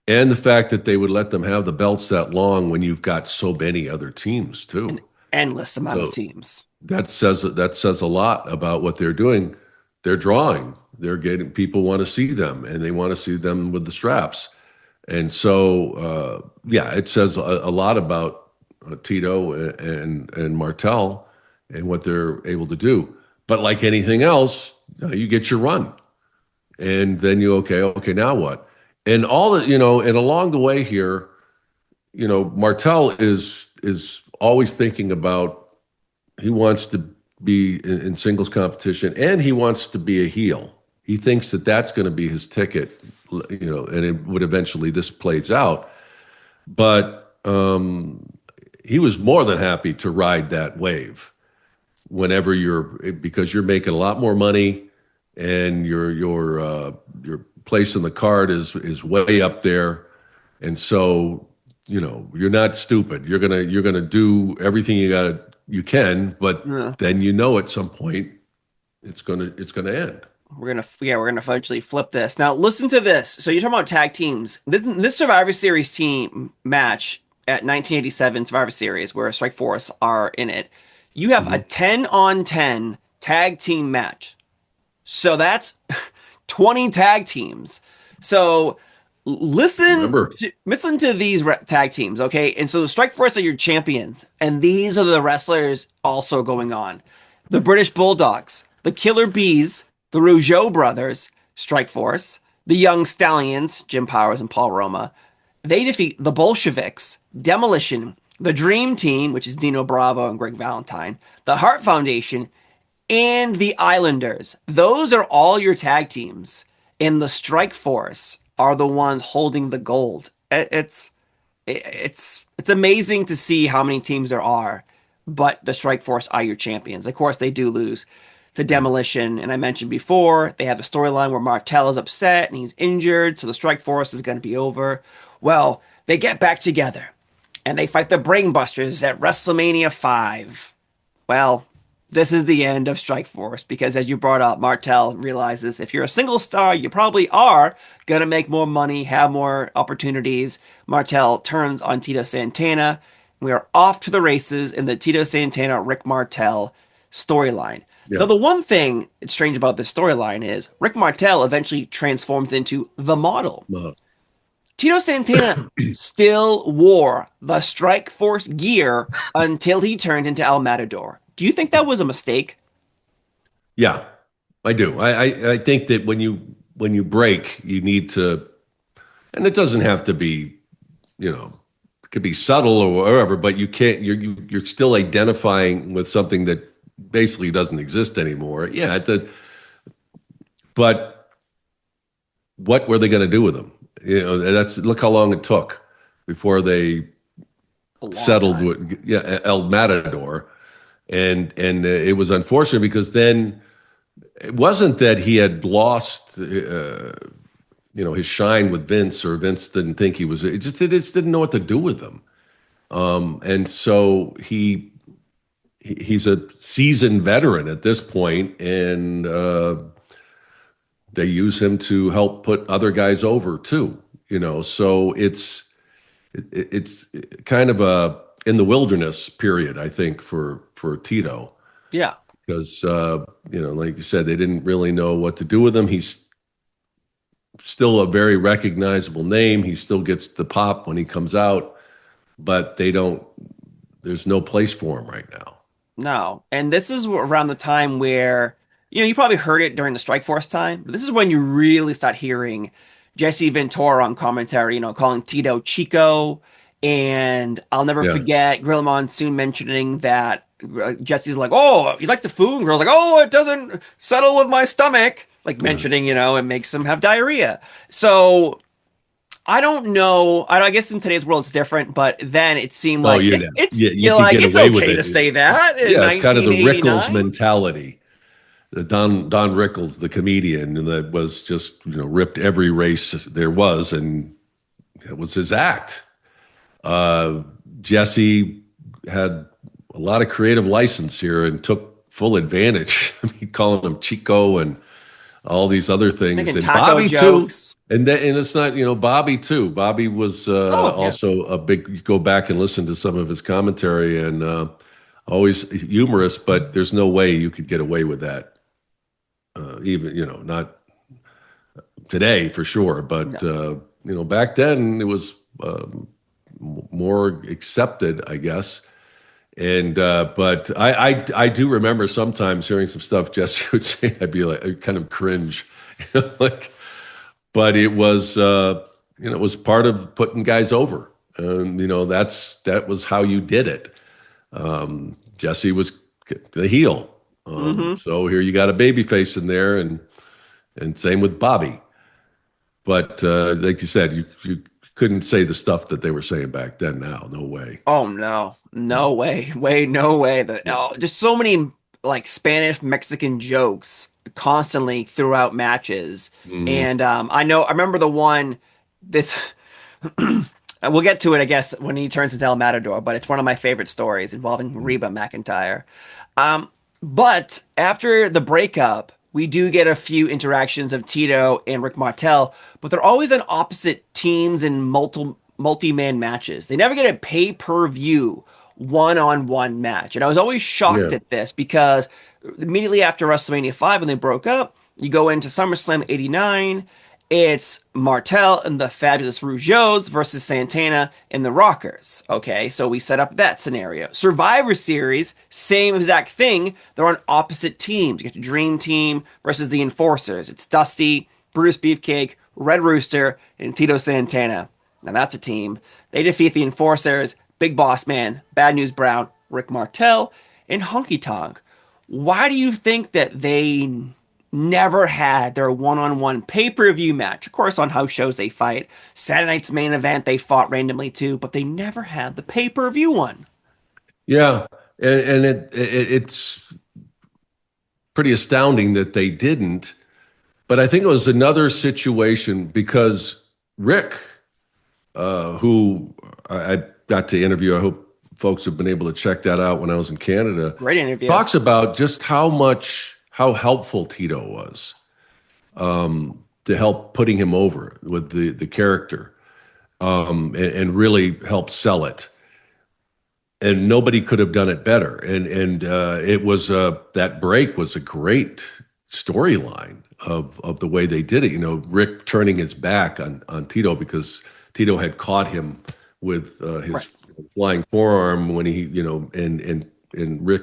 Speaker 2: And the fact that they would let them have the belts that long when you've got so many other teams
Speaker 1: An
Speaker 2: too.
Speaker 1: endless amount of
Speaker 2: So
Speaker 1: teams.
Speaker 2: that says a lot about what they're doing. They're drawing. They're getting people want to see them, and they want to see them with the straps. And so, yeah, it says a lot about Tito and Martel and what they're able to do. But like anything else, you get your run, and then okay, now what? And all the and along the way here, Martel is always thinking about he wants to be in singles competition and he wants to be a heel. He thinks that that's going to be his ticket, and it would eventually this plays out. But he was more than happy to ride that wave whenever because you're making a lot more money and your place in the card is way up there, and so you're not stupid. You're gonna do everything you can, but
Speaker 1: Yeah.
Speaker 2: then at some point it's gonna end.
Speaker 1: We're gonna eventually flip this. Now listen to this. So you're talking about tag teams. This Survivor Series team match at 1987 Survivor Series, where Strike Force are in it. You have a
Speaker 2: Mhm.
Speaker 1: 10 on 10 tag team match. So that's 20 tag teams. So
Speaker 2: Remember?
Speaker 1: listen to these tag teams, okay? And so the Strike Force are your champions, and these are the wrestlers also going on: the British Bulldogs, the Killer Bees, the Rougeau brothers, Strike Force, the Young Stallions, Jim Powers and Paul Roma. They defeat the Bolsheviks, Demolition, the Dream Team, which is Dino Bravo and Greg Valentine, the Hart Foundation, and the Islanders. Those are all your tag teams. And the Strike Force are the ones holding the gold. It's amazing to see how many teams there are, but the Strike Force are your champions. Of course, they do lose to
Speaker 2: Yeah.
Speaker 1: Demolition, and I mentioned before they have a storyline where Martel is upset and he's injured, so the Strike Force is going to be over. Well, they get back together and they fight the Brainbusters at WrestleMania 5. Well, this is the end of Strike Force because, as you brought up, Martel realizes if you're a single star, you probably are going to make more money, have more opportunities. Martel turns on Tito Santana. We are off to the races in the Tito Santana Rick Martel storyline. Now,
Speaker 2: Yeah.
Speaker 1: the one thing that's strange about this storyline is Rick Martel eventually transforms into the model.
Speaker 2: Uh,
Speaker 1: Tito Santana still wore the Strike Force gear until he turned into El Matador. Do you think that was a mistake?
Speaker 2: yeah, I do. I think that when you break, you need to, and it doesn't have to be, it could be subtle or whatever, but you can't. You're still identifying with something that basically doesn't exist anymore. Yeah, but what were they going to do with them? That's look how long it took before they
Speaker 1: A long
Speaker 2: settled
Speaker 1: time.
Speaker 2: with El Matador, and it was unfortunate because then it wasn't that he had lost his shine with Vince, or Vince didn't think he was. It just didn't know what to do with him, and so he's a seasoned veteran at this point, and they use him to help put other guys over too. So it's kind of a in the wilderness period, I think, for Tito,
Speaker 1: Yeah.
Speaker 2: because like you said, they didn't really know what to do with him. He's still a very recognizable name. He still gets the pop when he comes out, but they don't. There's no place for him right now.
Speaker 1: No. And this is around the time where, you probably heard it during the Strike Force time, but this is when you really start hearing Jesse Ventura on commentary, calling Tito Chico. And I'll never
Speaker 2: Yeah,
Speaker 1: forget Gorilla Monsoon mentioning that Jesse's like, "Oh, you like the food?" And Gorilla's like, "Oh, it doesn't settle with my stomach." Like mentioning, it makes him have diarrhea. So I don't know. I guess in today's world it's different, but then it seemed
Speaker 2: oh,
Speaker 1: like it's
Speaker 2: yeah, you
Speaker 1: you're
Speaker 2: could
Speaker 1: like
Speaker 2: get
Speaker 1: it's
Speaker 2: away with
Speaker 1: okay
Speaker 2: it.
Speaker 1: to say that in
Speaker 2: Yeah, it's kind of the Rickles
Speaker 1: 1989.
Speaker 2: mentality. The Don Rickles, the comedian, and that was just ripped every race there was, and it was his act. Uh, Jesse had a lot of creative license here and took full advantage. I mean, calling him Chico and all these other things,
Speaker 1: Making
Speaker 2: and
Speaker 1: taco
Speaker 2: Bobby too.
Speaker 1: jokes.
Speaker 2: And it's not, Bobby too. Bobby was
Speaker 1: Oh yeah,
Speaker 2: also a big. You go back and listen to some of his commentary, and always humorous. But there's no way you could get away with that. Even not today for sure, but
Speaker 1: no,
Speaker 2: back then it was more accepted, I guess. And but I do remember sometimes hearing some stuff Jesse would say. I'd be like, I'd kind of cringe, like. But it was it was part of putting guys over, and that was how you did it. Jesse was the heel,
Speaker 1: hmm
Speaker 2: so here you got a baby face in there, and same with Bobby. But like you said, you couldn't say the stuff that they were saying back then. Now, no way.
Speaker 1: Oh no, no way, no way. Just so many like Spanish Mexican jokes constantly throughout matches,
Speaker 2: Mhm.
Speaker 1: and I remember the one this. We'll get to it, I guess, when he turns into El Matador, but it's one of my favorite stories involving Reba McEntire. Um, but after the breakup, we do get a few interactions of Tito and Rick Martel, but they're always on opposite teams in multi-man matches. They never get a pay-per-view one-on-one match. And I was always shocked
Speaker 2: Yeah.
Speaker 1: at this because immediately after WrestleMania 5, when they broke up, you go into SummerSlam 89. It's Martel and the Fabulous Rougeaus versus Santana and the Rockers. Okay, so we set up that scenario. Survivor Series, same exact thing. They're on opposite teams. You get the Dream Team versus the Enforcers. It's Dusty, Brutus Beefcake, Red Rooster, and Tito Santana. Now that's a team. They defeat the Enforcers, Big Boss Man, Bad News Brown, Rick Martel, and Honky Tonk. Why do you think that they never had their one-on-one pay-per-view match? Of course, on house shows they fight. Saturday night's main event they fought randomly too, but they never had the pay-per-view one.
Speaker 2: Yeah, and it's pretty astounding that they didn't. But I think it was another situation because Rick, who I got to interview, I hope folks have been able to check that out when I was in Canada,
Speaker 1: Great interview.
Speaker 2: talks about just how helpful Tito was to help putting him over with the character, and really help sell it. And nobody could have done it better. And it was that break was a great storyline of the way they did it. Rick turning his back on Tito because Tito had caught him with
Speaker 1: Right.
Speaker 2: his flying forearm when he, and Rick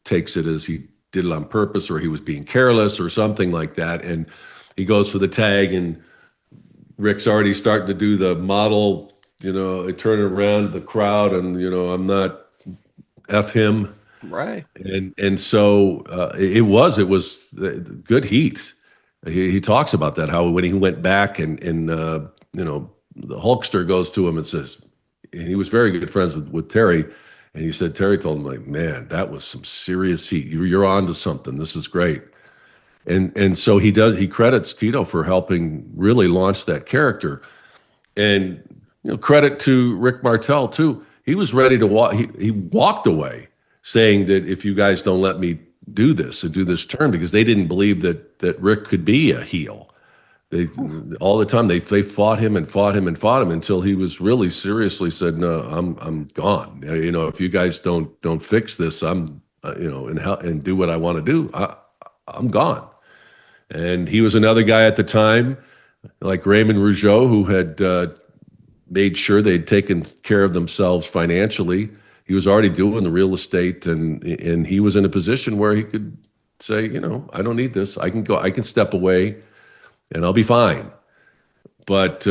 Speaker 2: takes it as he did it on purpose or he was being careless or something like that. And he goes for the tag and Rick's already starting to do the model, turning around the crowd and, I'm not F him.
Speaker 1: Right.
Speaker 2: And so it was good heat. He talks about that, how when he went back and the Hulkster goes to him and says, and he was very good friends with Terry. And he said, Terry told him, like, man, that was some serious heat. You're on to something. This is great. And so he credits Tito for helping really launch that character. And credit to Rick Martel too. He was ready to walk. He walked away, saying that if you guys don't let me do this and do this turn because they didn't believe that Rick could be a heel. They all the time they fought him and fought him and fought him until he was really seriously said, "No, I'm gone. If you guys don't fix this, I'm and do what I want to do. I'm gone." And he was another guy at the time, like Raymond Rougeau, who had made sure they'd taken care of themselves financially. He was already doing the real estate, and he was in a position where he could say, I don't need this. I can go. I can step away, and I'll be fine. But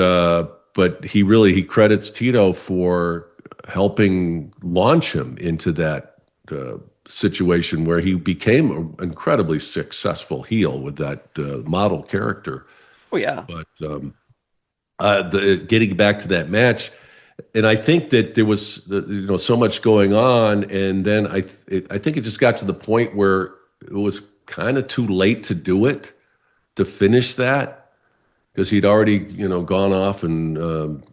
Speaker 2: he credits Tito for helping launch him into that situation where he became an incredibly successful heel with that model character.
Speaker 1: Oh yeah.
Speaker 2: But getting back to that match, and I think that there was so much going on, and then I think it just got to the point where it was kind of too late to do it, to finish that, because he'd already gone off and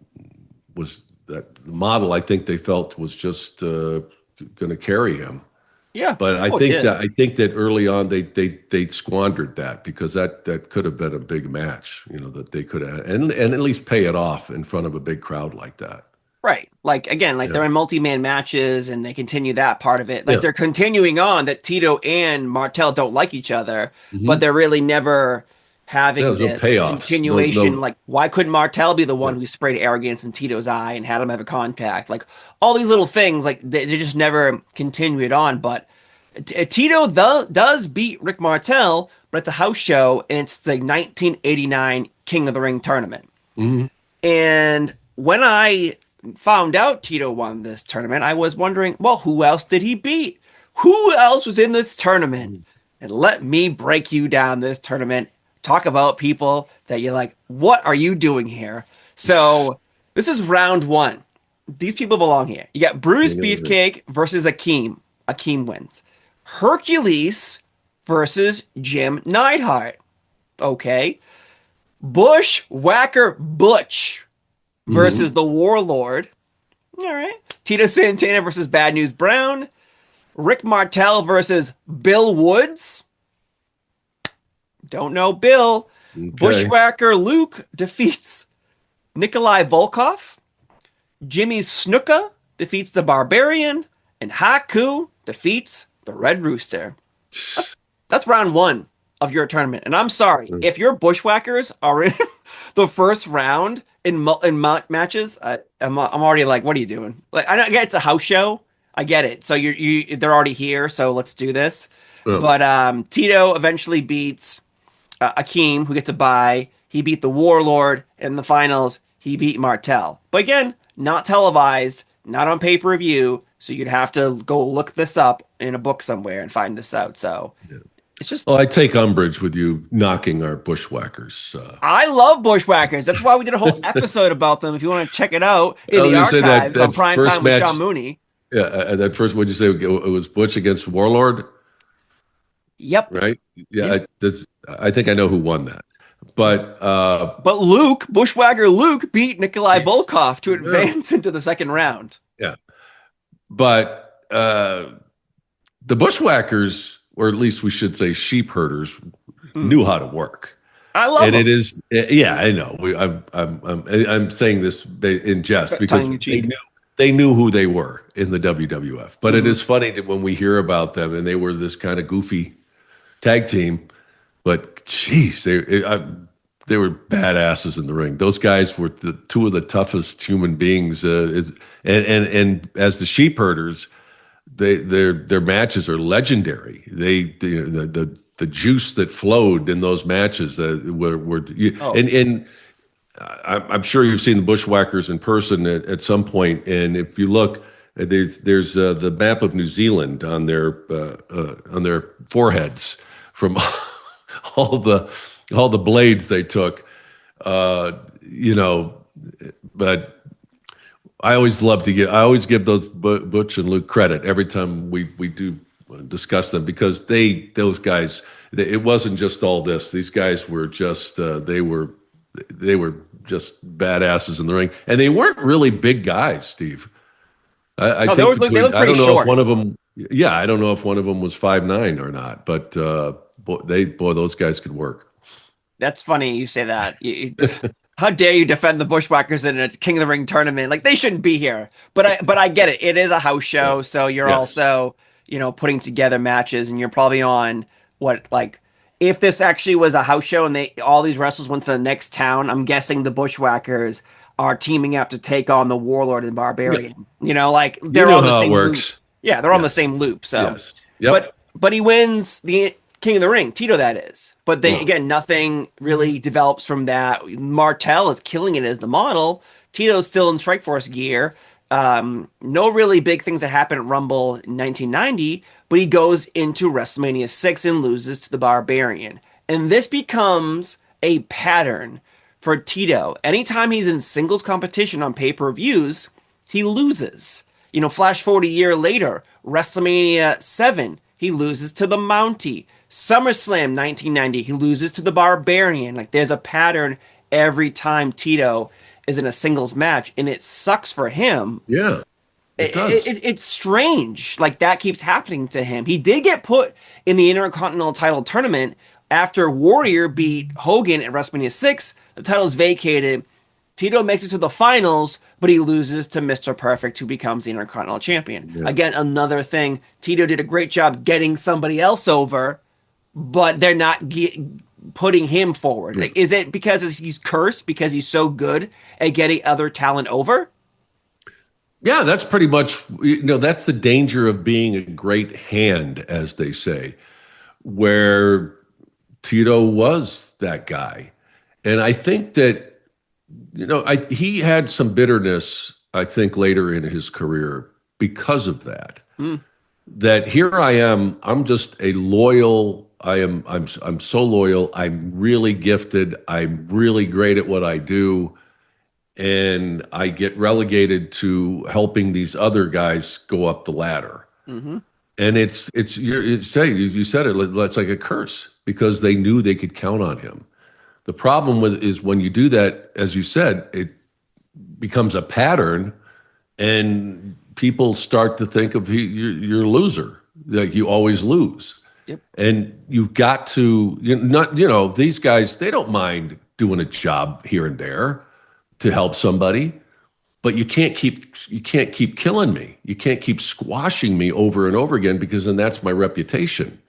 Speaker 2: was that model. I think they felt was just going to carry him.
Speaker 1: Yeah.
Speaker 2: But I think that early on they squandered that, because that could have been a big match, that they could have, and at least pay it off in front of a big crowd like that.
Speaker 1: Right. Like again, like they're in multi-man matches and they continue that part of it. Like they're continuing on that Tito and Martel don't like each other, but they're really never having this continuation. Like, why couldn't Martel be the one who sprayed arrogance in Tito's eye and had him have a contact? Like all these little things, like they just never continue it on. But Tito does beat Rick Martel, but it's a house show and it's the 1989 King of the Ring tournament. And when I found out Tito won this tournament, I was wondering, well, who else did he beat? Who else was in this tournament? And let me break you down this tournament. Talk about people that you're like, what are you doing here? So this is round one. These people belong here. You got Bruce Beefcake versus Akeem. Akeem wins. Hercules versus Jim Neidhart. Okay. Bushwhacker Butch versus the Warlord. All right. Tito Santana versus Bad News Brown. Rick Martel versus Bill Woods. Don't know Bill. Okay. Bushwhacker Luke defeats Nikolai Volkov. Jimmy Snuka defeats the Barbarian. And Haku defeats the Red Rooster. That's round one of your tournament. And I'm sorry, if your Bushwhackers are in the first round in matches, I'm already like, what are you doing? Like, I get it's a house show. I get it. So they're already here. So let's do this. But Tito eventually beats Akeem, who gets a bye. He beat the Warlord in the finals. He beat Martel. But again, not televised, not on pay-per-view. So you'd have to go look this up in a book somewhere and find this out. So it's just. Well,
Speaker 2: I take umbrage with you knocking our Bushwhackers.
Speaker 1: I love Bushwhackers. That's why we did a whole episode about them. If you want to check it out in the archives on Prime Time with Sean Mooney.
Speaker 2: Yeah, that first, what'd you say? It was Butch against Warlord?
Speaker 1: Yep.
Speaker 2: Right? Yeah, yep. I think I know who won that. But
Speaker 1: Luke, Bushwhacker Luke, beat Nikolai Volkov to advance into the second round.
Speaker 2: Yeah. But the Bushwhackers, or at least we should say sheep herders, knew how to work.
Speaker 1: I love them.
Speaker 2: It is, I know. I'm saying this in jest because they knew who they were in the WWF. But it is funny that when we hear about them and they were this kind of goofy tag team, but geez, they were badasses in the ring. Those guys were two of the toughest human beings. And as the sheep herders, their matches are legendary. The juice that flowed in those matches and I'm sure you've seen the Bushwhackers in person at some point. And if you look, there's the map of New Zealand on their foreheads from all the blades they took. But I always give those Butch and Luke credit every time we do discuss them, because those guys, it wasn't just all this. These guys were just they were just badasses in the ring, and they weren't really big guys, Steve. I don't know if one of them Yeah, I don't know if one of them was 5'9" or not, but those guys could work.
Speaker 1: That's funny you say that. How dare you defend the Bushwhackers in a King of the Ring tournament? Like they shouldn't be here. But I get it. It is a house
Speaker 2: Yeah.
Speaker 1: show, so you're
Speaker 2: Yes.
Speaker 1: also, putting together matches and you're probably on what like if this actually was a house show and they all these wrestlers went to the next town, I'm guessing the Bushwhackers are teaming up to take on the Warlord and
Speaker 2: Yeah.
Speaker 1: Barbarian. Like
Speaker 2: You
Speaker 1: they're
Speaker 2: know
Speaker 1: on the
Speaker 2: how it
Speaker 1: same loop.
Speaker 2: works.
Speaker 1: Yeah, they're on the
Speaker 2: Yes.
Speaker 1: same loop. So
Speaker 2: Yes.
Speaker 1: but
Speaker 2: Yep.
Speaker 1: but he wins the King of the Ring, Tito that is. But they
Speaker 2: Well,
Speaker 1: again, nothing really develops from that. Martel is killing it as the model. Tito's still in Strikeforce gear. No really big things that happen at Rumble in 1990, but he goes into WrestleMania 6 and loses to the Barbarian. And this becomes a pattern for Tito. Anytime he's in singles competition on pay-per-views, he loses. Flash forward a year later, WrestleMania 7, he loses to the Mountie. SummerSlam 1990, he loses to the Barbarian. Like there's a pattern every time Tito is in a singles match, and it sucks for him.
Speaker 2: yeah, it does.
Speaker 1: It's strange. Like that keeps happening to him. He did get put in the Intercontinental title tournament after Warrior beat Hogan at WrestleMania 6. The title's vacated. Tito makes it to the finals, but he loses to Mr. Perfect, who becomes the Intercontinental Champion.
Speaker 2: Yeah.
Speaker 1: Again, another thing. Tito did a great job getting somebody else over, but they're not putting him forward.
Speaker 2: Yeah.
Speaker 1: Like, is it because he's cursed because he's so good at getting other talent over?
Speaker 2: Yeah, that's pretty much, that's the danger of being a great hand, as they say, where Tito was that guy. And I think that, he had some bitterness, I think, later in his career because of that.
Speaker 1: Hmm.
Speaker 2: That here I am, I'm just a loyal, I'm so loyal, I'm really gifted, I'm really great at what I do, and I get relegated to helping these other guys go up the ladder.
Speaker 1: Mm-hmm.
Speaker 2: And you said it, it's like a curse because they knew they could count on him. The problem with is when you do that, as you said, it becomes a pattern, and people start to think of you're a loser, like you always lose.
Speaker 1: Yep.
Speaker 2: And you've got to these guys, they don't mind doing a job here and there to help somebody, but you can't keep killing me. You can't keep squashing me over and over again because then that's my reputation.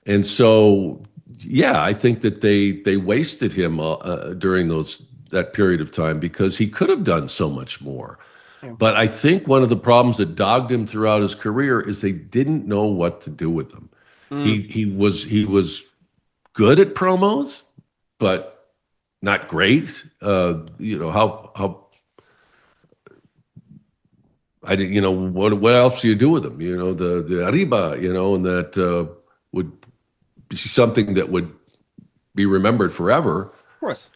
Speaker 2: And so, yeah, I think that they wasted him during that period of time because he could have done so much more.
Speaker 1: Yeah.
Speaker 2: But I think one of the problems that dogged him throughout his career is they didn't know what to do with him.
Speaker 1: Mm.
Speaker 2: He was good at promos, but not great. How I didn't. What else do you do with him? The arriba. And that would be something that would be remembered forever.
Speaker 1: Of course.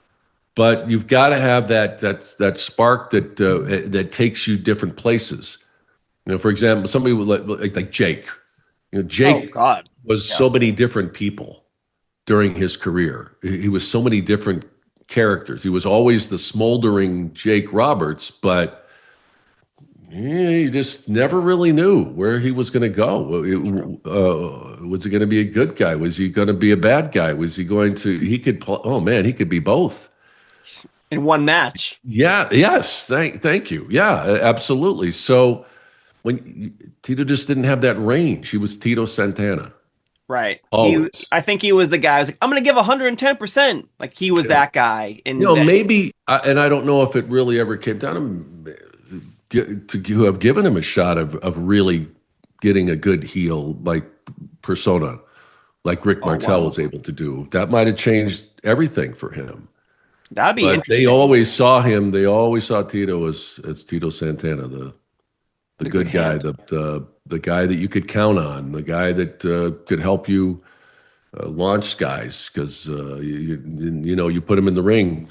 Speaker 2: But you've got to have that spark that takes you different places. For example, somebody like Jake.
Speaker 1: Oh
Speaker 2: Jake
Speaker 1: God.
Speaker 2: was
Speaker 1: Yeah.
Speaker 2: so many different people during his career. He was so many different characters. He was always the smoldering Jake Roberts, but he just never really knew where he was going to go. Was he going to be a good guy? Was he going to be a bad guy? Was he going to? He could. Oh man, he could be both.
Speaker 1: In one match.
Speaker 2: Yeah. Yes. Thank you. Yeah. Absolutely. So Tito just didn't have that range. He was Tito Santana.
Speaker 1: Right.
Speaker 2: Always.
Speaker 1: I think he was the guy who's like, I'm gonna give 110%. Like he was
Speaker 2: Yeah.
Speaker 1: that guy. And
Speaker 2: Maybe, and I don't know if it really ever came down to him to have given him a shot of really getting a good heel like persona, like Rick Martel
Speaker 1: wow.
Speaker 2: was able to do. That might have changed everything for him.
Speaker 1: That'd be
Speaker 2: But they
Speaker 1: interesting.
Speaker 2: always saw him. They always saw Tito as Tito Santana, the
Speaker 1: The
Speaker 2: good
Speaker 1: good
Speaker 2: guy,
Speaker 1: hand.
Speaker 2: the guy that you could count on, the guy that could help you launch guys because you put him in the ring.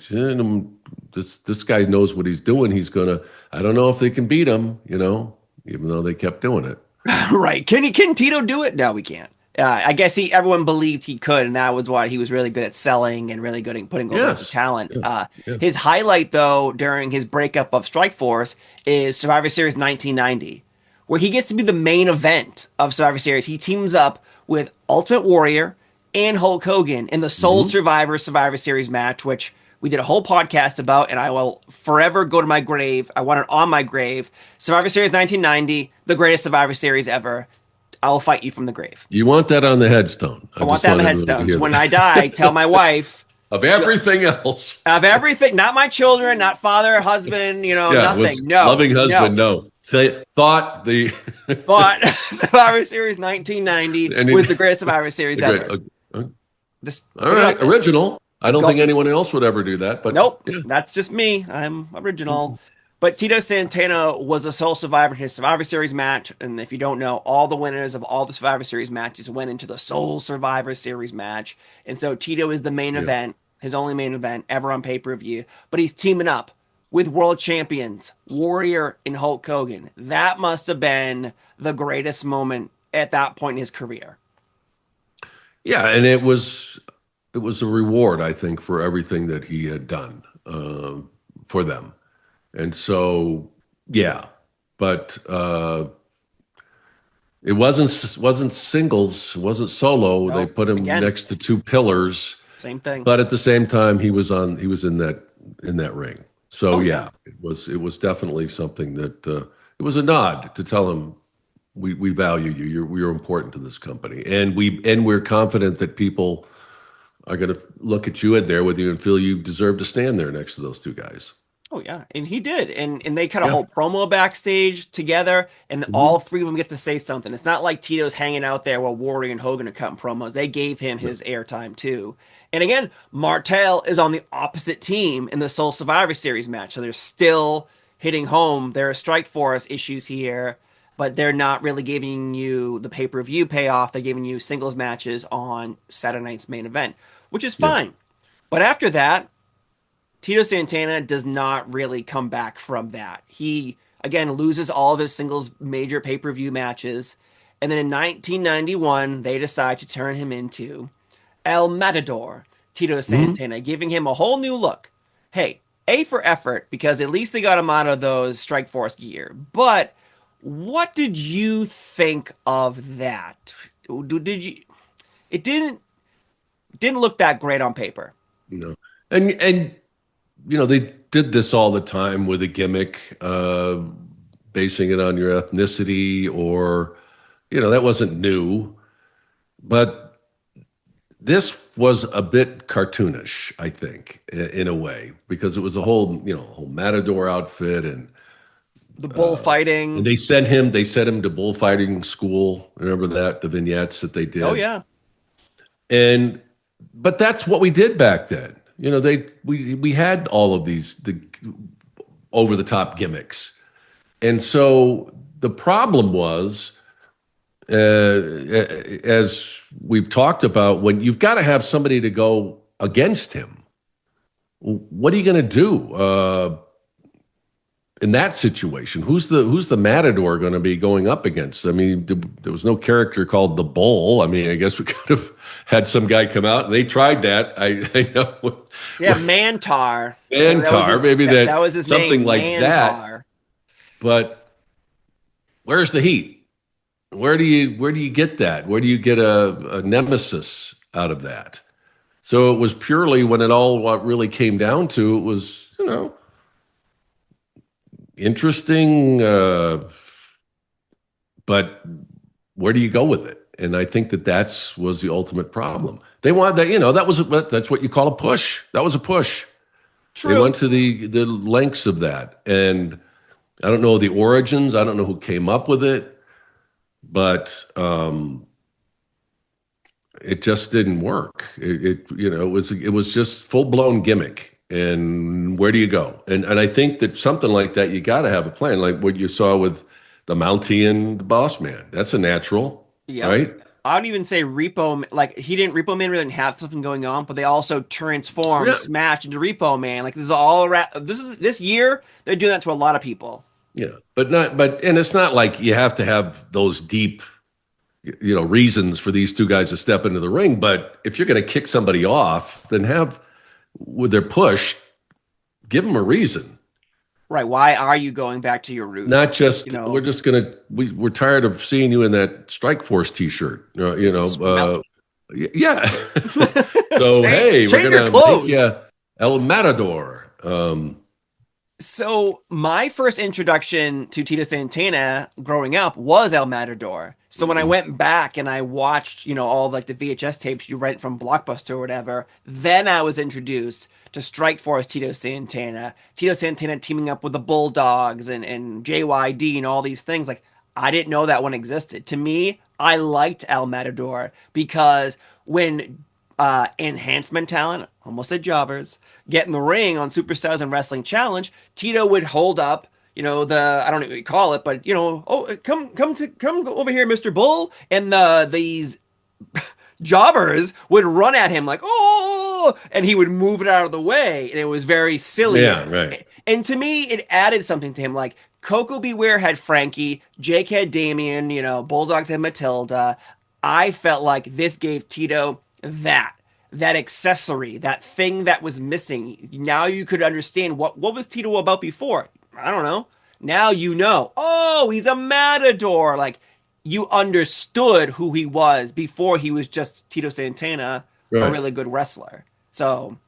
Speaker 2: This guy knows what he's doing. He's gonna. I don't know if they can beat him. Even though they kept doing it.
Speaker 1: Right. Can Tito do it? No, we can't. I guess everyone believed he could, and that was why he was really good at selling and really good at putting over his
Speaker 2: Yes.
Speaker 1: talent.
Speaker 2: Yeah. Yeah.
Speaker 1: His highlight, though, during his breakup of Strikeforce is Survivor Series 1990, where he gets to be the main event of Survivor Series. He teams up with Ultimate Warrior and Hulk Hogan in the Sole Survivor Series match, which we did a whole podcast about, and I will forever go to my grave. I want it on my grave. Survivor Series 1990, the greatest Survivor Series ever. I will fight you from the grave.
Speaker 2: You want that on the headstone.
Speaker 1: I want that on the headstone. So when I die, tell my wife.
Speaker 2: Of everything else.
Speaker 1: Of everything. Not my children, not father, husband, nothing. No.
Speaker 2: Loving husband, no. Thought
Speaker 1: Survivor Series 1990 was the greatest Survivor Series ever.
Speaker 2: All right, original. I don't think anyone else would ever do that. But
Speaker 1: nope, that's just me. I'm original. But Tito Santana was a sole survivor in his Survivor Series match. And if you don't know, all the winners of all the Survivor Series matches went into the sole Survivor Series match. And so Tito is the main event, his only main event ever on pay-per-view. But he's teaming up with world champions, Warrior and Hulk Hogan. That must have been the greatest moment at that point in his career.
Speaker 2: Yeah, and it was a reward, I think, for everything that he had done for them. And so, yeah, but it wasn't singles, it wasn't solo. Nope. They put him next to two pillars.
Speaker 1: Same thing.
Speaker 2: But at the same time, he was in that ring. So it was definitely something that it was a nod to tell him we value you. You're important to this company, and we're confident that people are going to look at you there with you and feel you deserve to stand there next to those two guys.
Speaker 1: Oh yeah, and he did, and they cut a whole promo backstage together, and all three of them get to say something. It's not like Tito's hanging out there while Warrior and Hogan are cutting promos. They gave him his airtime too. And again, Martel is on the opposite team in the Sole Survivor Series match, so they're still hitting home. There are Strike Force issues here, but they're not really giving you the pay-per-view payoff. They're giving you singles matches on Saturday night's main event, which is fine. Yeah. But after that, Tito Santana does not really come back from that. He, again, loses all of his singles major pay-per-view matches. And then in 1991, they decide to turn him into El Matador, Tito Santana, giving him a whole new look. Hey, A for effort, because at least they got him out of those Strike Force gear. But what did you think of that? Did you? It didn't look that great on paper.
Speaker 2: No, and they did this all the time with a gimmick, basing it on your ethnicity, or that wasn't new, but this was a bit cartoonish, I think, in a way, because it was a whole matador outfit and
Speaker 1: the bullfighting.
Speaker 2: And they sent him to bullfighting school. Remember that, the vignettes that they did?
Speaker 1: Oh yeah.
Speaker 2: But that's what we did back then. We had all of these over the top gimmicks, and so the problem was, as we've talked about, when you've got to have somebody to go against him, what are you going to do in that situation? Who's the matador going to be going up against? I mean, there was no character called the Bull. I mean, I guess we could have had some guy come out, and they tried that. I know.
Speaker 1: Yeah, Mantar.
Speaker 2: Maybe that
Speaker 1: was his
Speaker 2: something
Speaker 1: name,
Speaker 2: like
Speaker 1: Mantar.
Speaker 2: That. But where's the heat? Where do you get that? Where do you get a nemesis out of that? So it was purely, when it all what really came down to, it was interesting, but where do you go with it? And I think that was the ultimate problem. They wanted that. That's what you call a push. That was a push. True. They went to the lengths of that, and I don't know the origins. I don't know who came up with it. But it just didn't work. It was just full blown gimmick. And where do you go? And I think that something like that, you got to have a plan, like what you saw with the Mountie and the Boss Man. That's a natural, right?
Speaker 1: I would even say Repo Man, Repo Man really didn't have something going on, but they also transformed Smash into Repo Man. Like, this is all around. This year they're doing that to a lot of people.
Speaker 2: Yeah, and it's not like you have to have those deep, reasons for these two guys to step into the ring. But if you're going to kick somebody off, then with their push, give them a reason.
Speaker 1: Right. Why are you going back to your
Speaker 2: Not
Speaker 1: roots?
Speaker 2: just we're tired of seeing you in that Strike Force T-shirt.
Speaker 1: Smell
Speaker 2: Yeah.
Speaker 1: it.
Speaker 2: So hey, we're
Speaker 1: Change your
Speaker 2: gonna make
Speaker 1: clothes.
Speaker 2: you El Matador.
Speaker 1: So my first introduction to Tito Santana growing up was El Matador. So when I
Speaker 2: Mhm.
Speaker 1: went back and I watched, all like the VHS tapes you rent from Blockbuster or whatever, then I was introduced to Strike Force Tito Santana, Tito Santana teaming up with the Bulldogs and JYD and all these things. Like I didn't know that one existed. To me, I liked El Matador because when enhancement talent, almost said jobbers, get in the ring on Superstars and Wrestling Challenge, Tito would hold up, the I don't know what you call it, but oh come over here, Mr. Bull, and these jobbers would run at him like oh, and he would move it out of the way, and it was very silly.
Speaker 2: Yeah, right.
Speaker 1: And to me, it added something to him. Like Coco Beware had Frankie, Jake had Damien, Bulldogs had Matilda. I felt like this gave Tito that accessory, that thing that was missing. Now you could understand what was Tito about before. I don't know. Now you know. Oh, he's a matador. Like you understood who he was before he was just Tito Santana, a
Speaker 2: Right.
Speaker 1: really good wrestler. So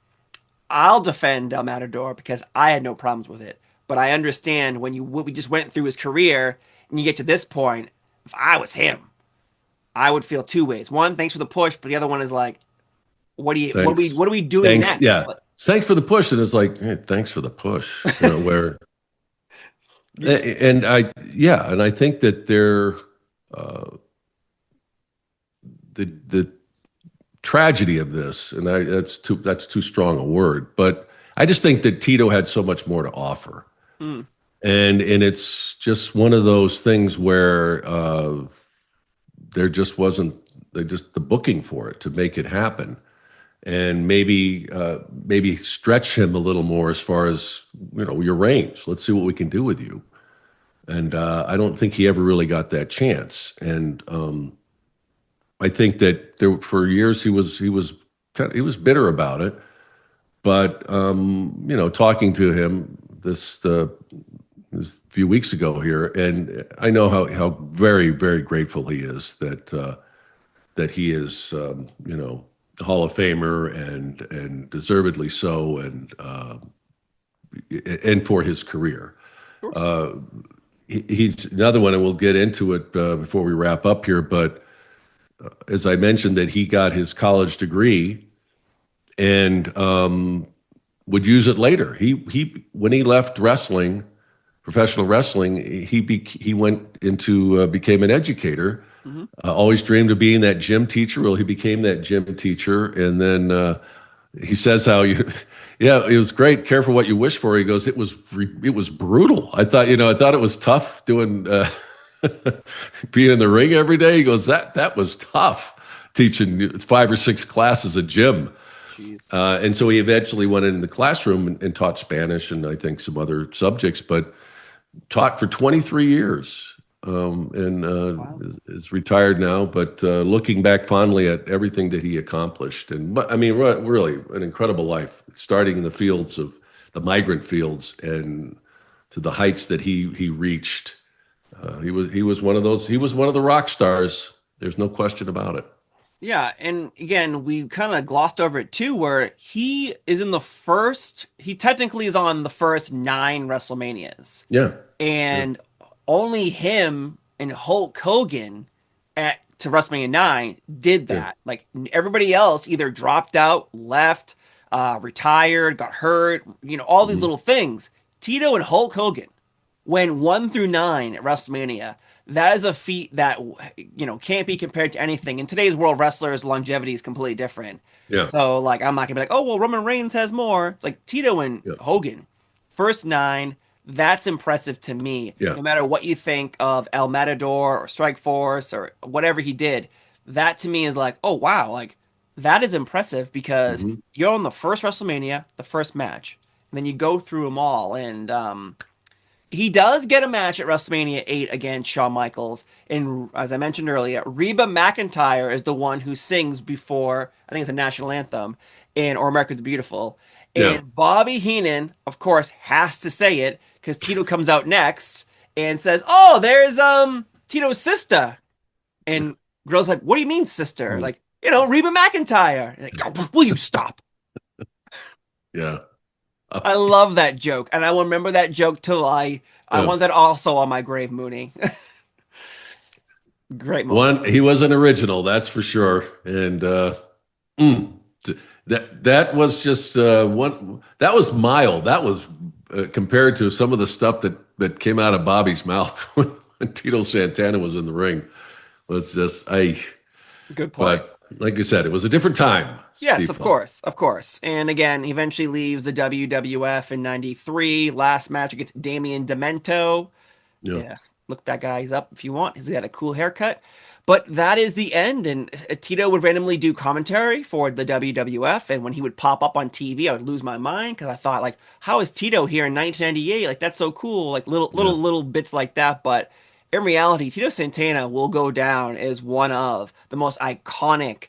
Speaker 1: I'll defend El Matador because I had no problems with it. But I understand when we just went through his career and you get to this point, if I was him, I would feel two ways. One, thanks for the push, but the other one is like,
Speaker 2: Thanks.
Speaker 1: what are we doing
Speaker 2: Thanks.
Speaker 1: next?
Speaker 2: Yeah.
Speaker 1: Like,
Speaker 2: Thanks for the push. And it's like, hey, thanks for the push. Where and I think that uh, the tragedy of this, and that's too strong a word, but I just think that Tito had so much more to offer,
Speaker 1: mm,
Speaker 2: and it's just one of those things where there just wasn't the booking for it to make it happen, and maybe stretch him a little more as far as your range. Let's see what we can do with you, and I don't think he ever really got that chance, and I think that for years he was bitter about it. But talking to him this few weeks ago here, and I know how very very grateful he is that he is Hall of Famer and deservedly so, and for his career.
Speaker 1: of course.
Speaker 2: Uh, he's another one, and we'll get into it before we wrap up here. But as I mentioned, that he got his college degree and would use it later. He when he left wrestling, professional wrestling, he went into became an educator.
Speaker 1: Hmm.
Speaker 2: Always dreamed of being that gym teacher. Well, he became that gym teacher, and then he says how you, yeah, it was great. Careful what you wish for. He goes, it was brutal. I thought it was tough doing being in the ring every day. He goes, that was tough teaching 5 or 6 classes at gym.
Speaker 1: Jeez.
Speaker 2: And so he eventually went in the classroom and taught Spanish and I think some other subjects, but taught for 23 years and
Speaker 1: Wow.
Speaker 2: is retired now. But looking back fondly at everything that he accomplished, but I mean, really an incredible life, starting in the fields of the migrant fields and to the heights that he reached. He was one of those. He was one of the rock stars. There's no question about it.
Speaker 1: Yeah, and again, we kind of glossed over it too, where he technically is on the first 9 WrestleManias.
Speaker 2: Yeah, yeah.
Speaker 1: And only him and Hulk Hogan to WrestleMania 9 did
Speaker 2: Yeah.
Speaker 1: that. Like everybody else either dropped out, left, retired, got hurt, all these
Speaker 2: Mhm.
Speaker 1: little things. Tito and Hulk Hogan went 1 through 9 at WrestleMania. That is a feat that can't be compared to anything. In today's world, wrestlers' longevity is completely different.
Speaker 2: Yeah,
Speaker 1: So like I'm not gonna be like, oh well, Roman Reigns has more. It's like Tito and
Speaker 2: yeah,
Speaker 1: Hogan, first 9. That's impressive to me.
Speaker 2: yeah.
Speaker 1: No matter what you think of El Matador or Strike Force or whatever he did, that to me is like, oh wow, like that is impressive because
Speaker 2: Hmm.
Speaker 1: you're on the first WrestleMania, the first match, and then you go through them all, and he does get a match at WrestleMania 8 against Shawn Michaels. And as I mentioned earlier, Reba McEntire is the one who sings before, I think it's a national anthem, in Or America the Beautiful.
Speaker 2: Yeah.
Speaker 1: And Bobby Heenan, of course, has to say it because Tito comes out next and says, "Oh, there's Tito's sister," and Girl's like, "What do you mean, sister?
Speaker 2: Mm.
Speaker 1: Like, Reba McEntire." Like, "Oh, will you stop?"
Speaker 2: Yeah.
Speaker 1: I love that joke, and I will remember that joke till I
Speaker 2: Yeah.
Speaker 1: want that also on my grave, Mooney. Great moment.
Speaker 2: He was an original, that's for sure. And mm, that was just one. That was mild. That was compared to some of the stuff that came out of Bobby's mouth when Tito Santana was in the ring. Was just
Speaker 1: Good point.
Speaker 2: But like you said, it was a different time,
Speaker 1: Yes,
Speaker 2: Steve
Speaker 1: of
Speaker 2: Paul.
Speaker 1: course, of course. And again, he eventually leaves the WWF in '93. Last match against Damian Demento.
Speaker 2: Yeah,
Speaker 1: Yeah, look that guy's up if you want. He's got a cool haircut. But that is the end. And Tito would randomly do commentary for the WWF. And when he would pop up on TV, I would lose my mind because I thought, like, how is Tito here in 1998? Like, that's so cool. Like
Speaker 2: yeah,
Speaker 1: little bits like that. But in reality, Tito Santana will go down as one of the most iconic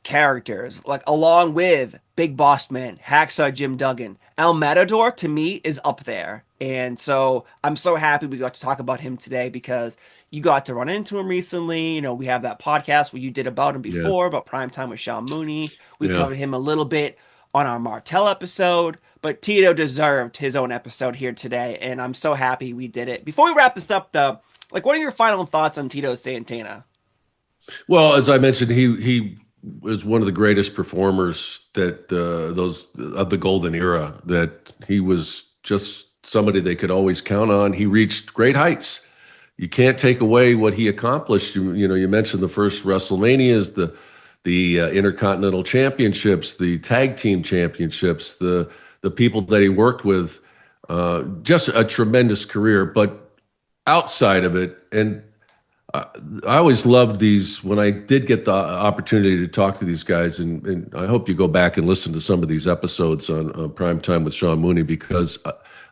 Speaker 1: characters, like along with Big Boss Man, Hacksaw Jim Duggan. El Matador to me is up there. And so I'm so happy we got to talk about him today because you got to run into him recently. We have that podcast where you did about him
Speaker 2: yeah,
Speaker 1: before, about Prime Time with Sean Mooney. We
Speaker 2: yeah.
Speaker 1: covered him a little bit on our Martel episode, but Tito deserved his own episode here today, and I'm so happy we did it. Before we wrap this up, though, like, what are your final thoughts on Tito Santana?
Speaker 2: Well, as I mentioned, he was one of the greatest performers that those of the golden era. That he was just somebody they could always count on. He reached great heights. You can't take away what he accomplished. You mentioned the first WrestleManias, the Intercontinental Championships, the Tag Team Championships, the people that he worked with. Just a tremendous career. But outside of it, and I always loved these when I did get the opportunity to talk to these guys, and I hope you go back and listen to some of these episodes on Prime Time with Sean Mooney, because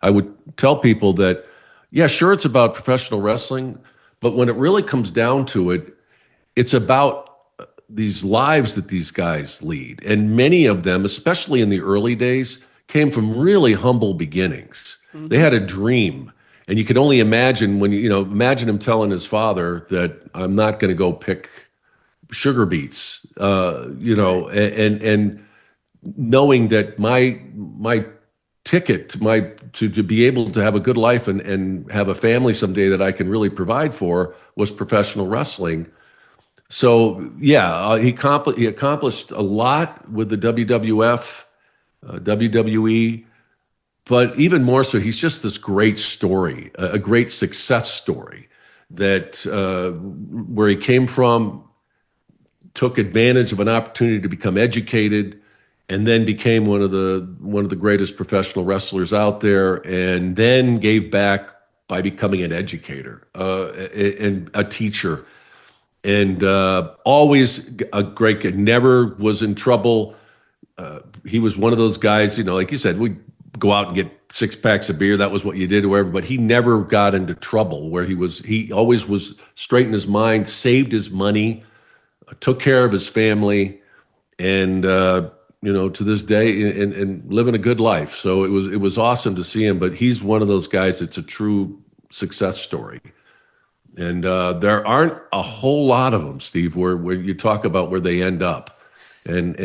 Speaker 2: I would tell people that, yeah, sure, it's about professional wrestling, but when it really comes down to it, it's about these lives that these guys lead. And many of them, especially in the early days, came from really humble beginnings. They
Speaker 1: Mm-hmm.
Speaker 2: had a dream. And you could only imagine imagine him telling his father that I'm not going to go pick sugar beets,
Speaker 1: Right.
Speaker 2: and knowing that my ticket to be able to have a good life and have a family someday that I can really provide for was professional wrestling. So yeah, he accomplished a lot with the WWF, WWE, but even more so, he's just this great story, a great success story that where he came from, took advantage of an opportunity to become educated, and then became one of the greatest professional wrestlers out there, and then gave back by becoming an educator and a teacher, and always a great guy. Never was in trouble. He was one of those guys, like you said, we go out and get 6 packs of beer. That was what you did or whatever, but he never got into trouble where he always was straight in his mind, saved his money, took care of his family, and, to this day and living a good life. So it was awesome to see him, but he's one of those guys that's a true success story. And there aren't a whole lot of them, Steve, where you talk about where they end up. And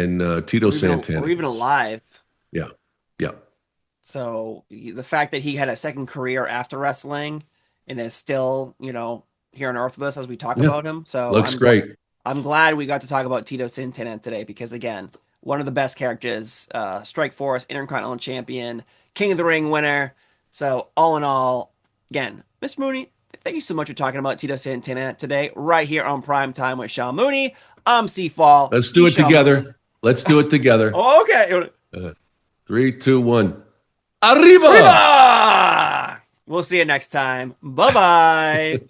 Speaker 2: Tito
Speaker 1: Or
Speaker 2: Santana
Speaker 1: even
Speaker 2: is.
Speaker 1: alive.
Speaker 2: Yeah. Yeah.
Speaker 1: So the fact that he had a second career after wrestling and is still, here on Earth with us as we talk
Speaker 2: Yeah.
Speaker 1: about him. So
Speaker 2: Looks great.
Speaker 1: I'm glad we got to talk about Tito Santana today because again, one of the best characters, Strike Force, Intercontinental Champion, King of the Ring winner. So all in all, again, Mr. Mooney, thank you so much for talking about Tito Santana today, right here on Prime Time with Sean Mooney. I'm C Fall.
Speaker 2: Let's do
Speaker 1: He's
Speaker 2: it
Speaker 1: Sean Mooney.
Speaker 2: together. Let's do it together.
Speaker 1: Oh, okay.
Speaker 2: Uh, 3, 2, 1. Arriba!
Speaker 1: Arriba! We'll see you next time. Bye bye.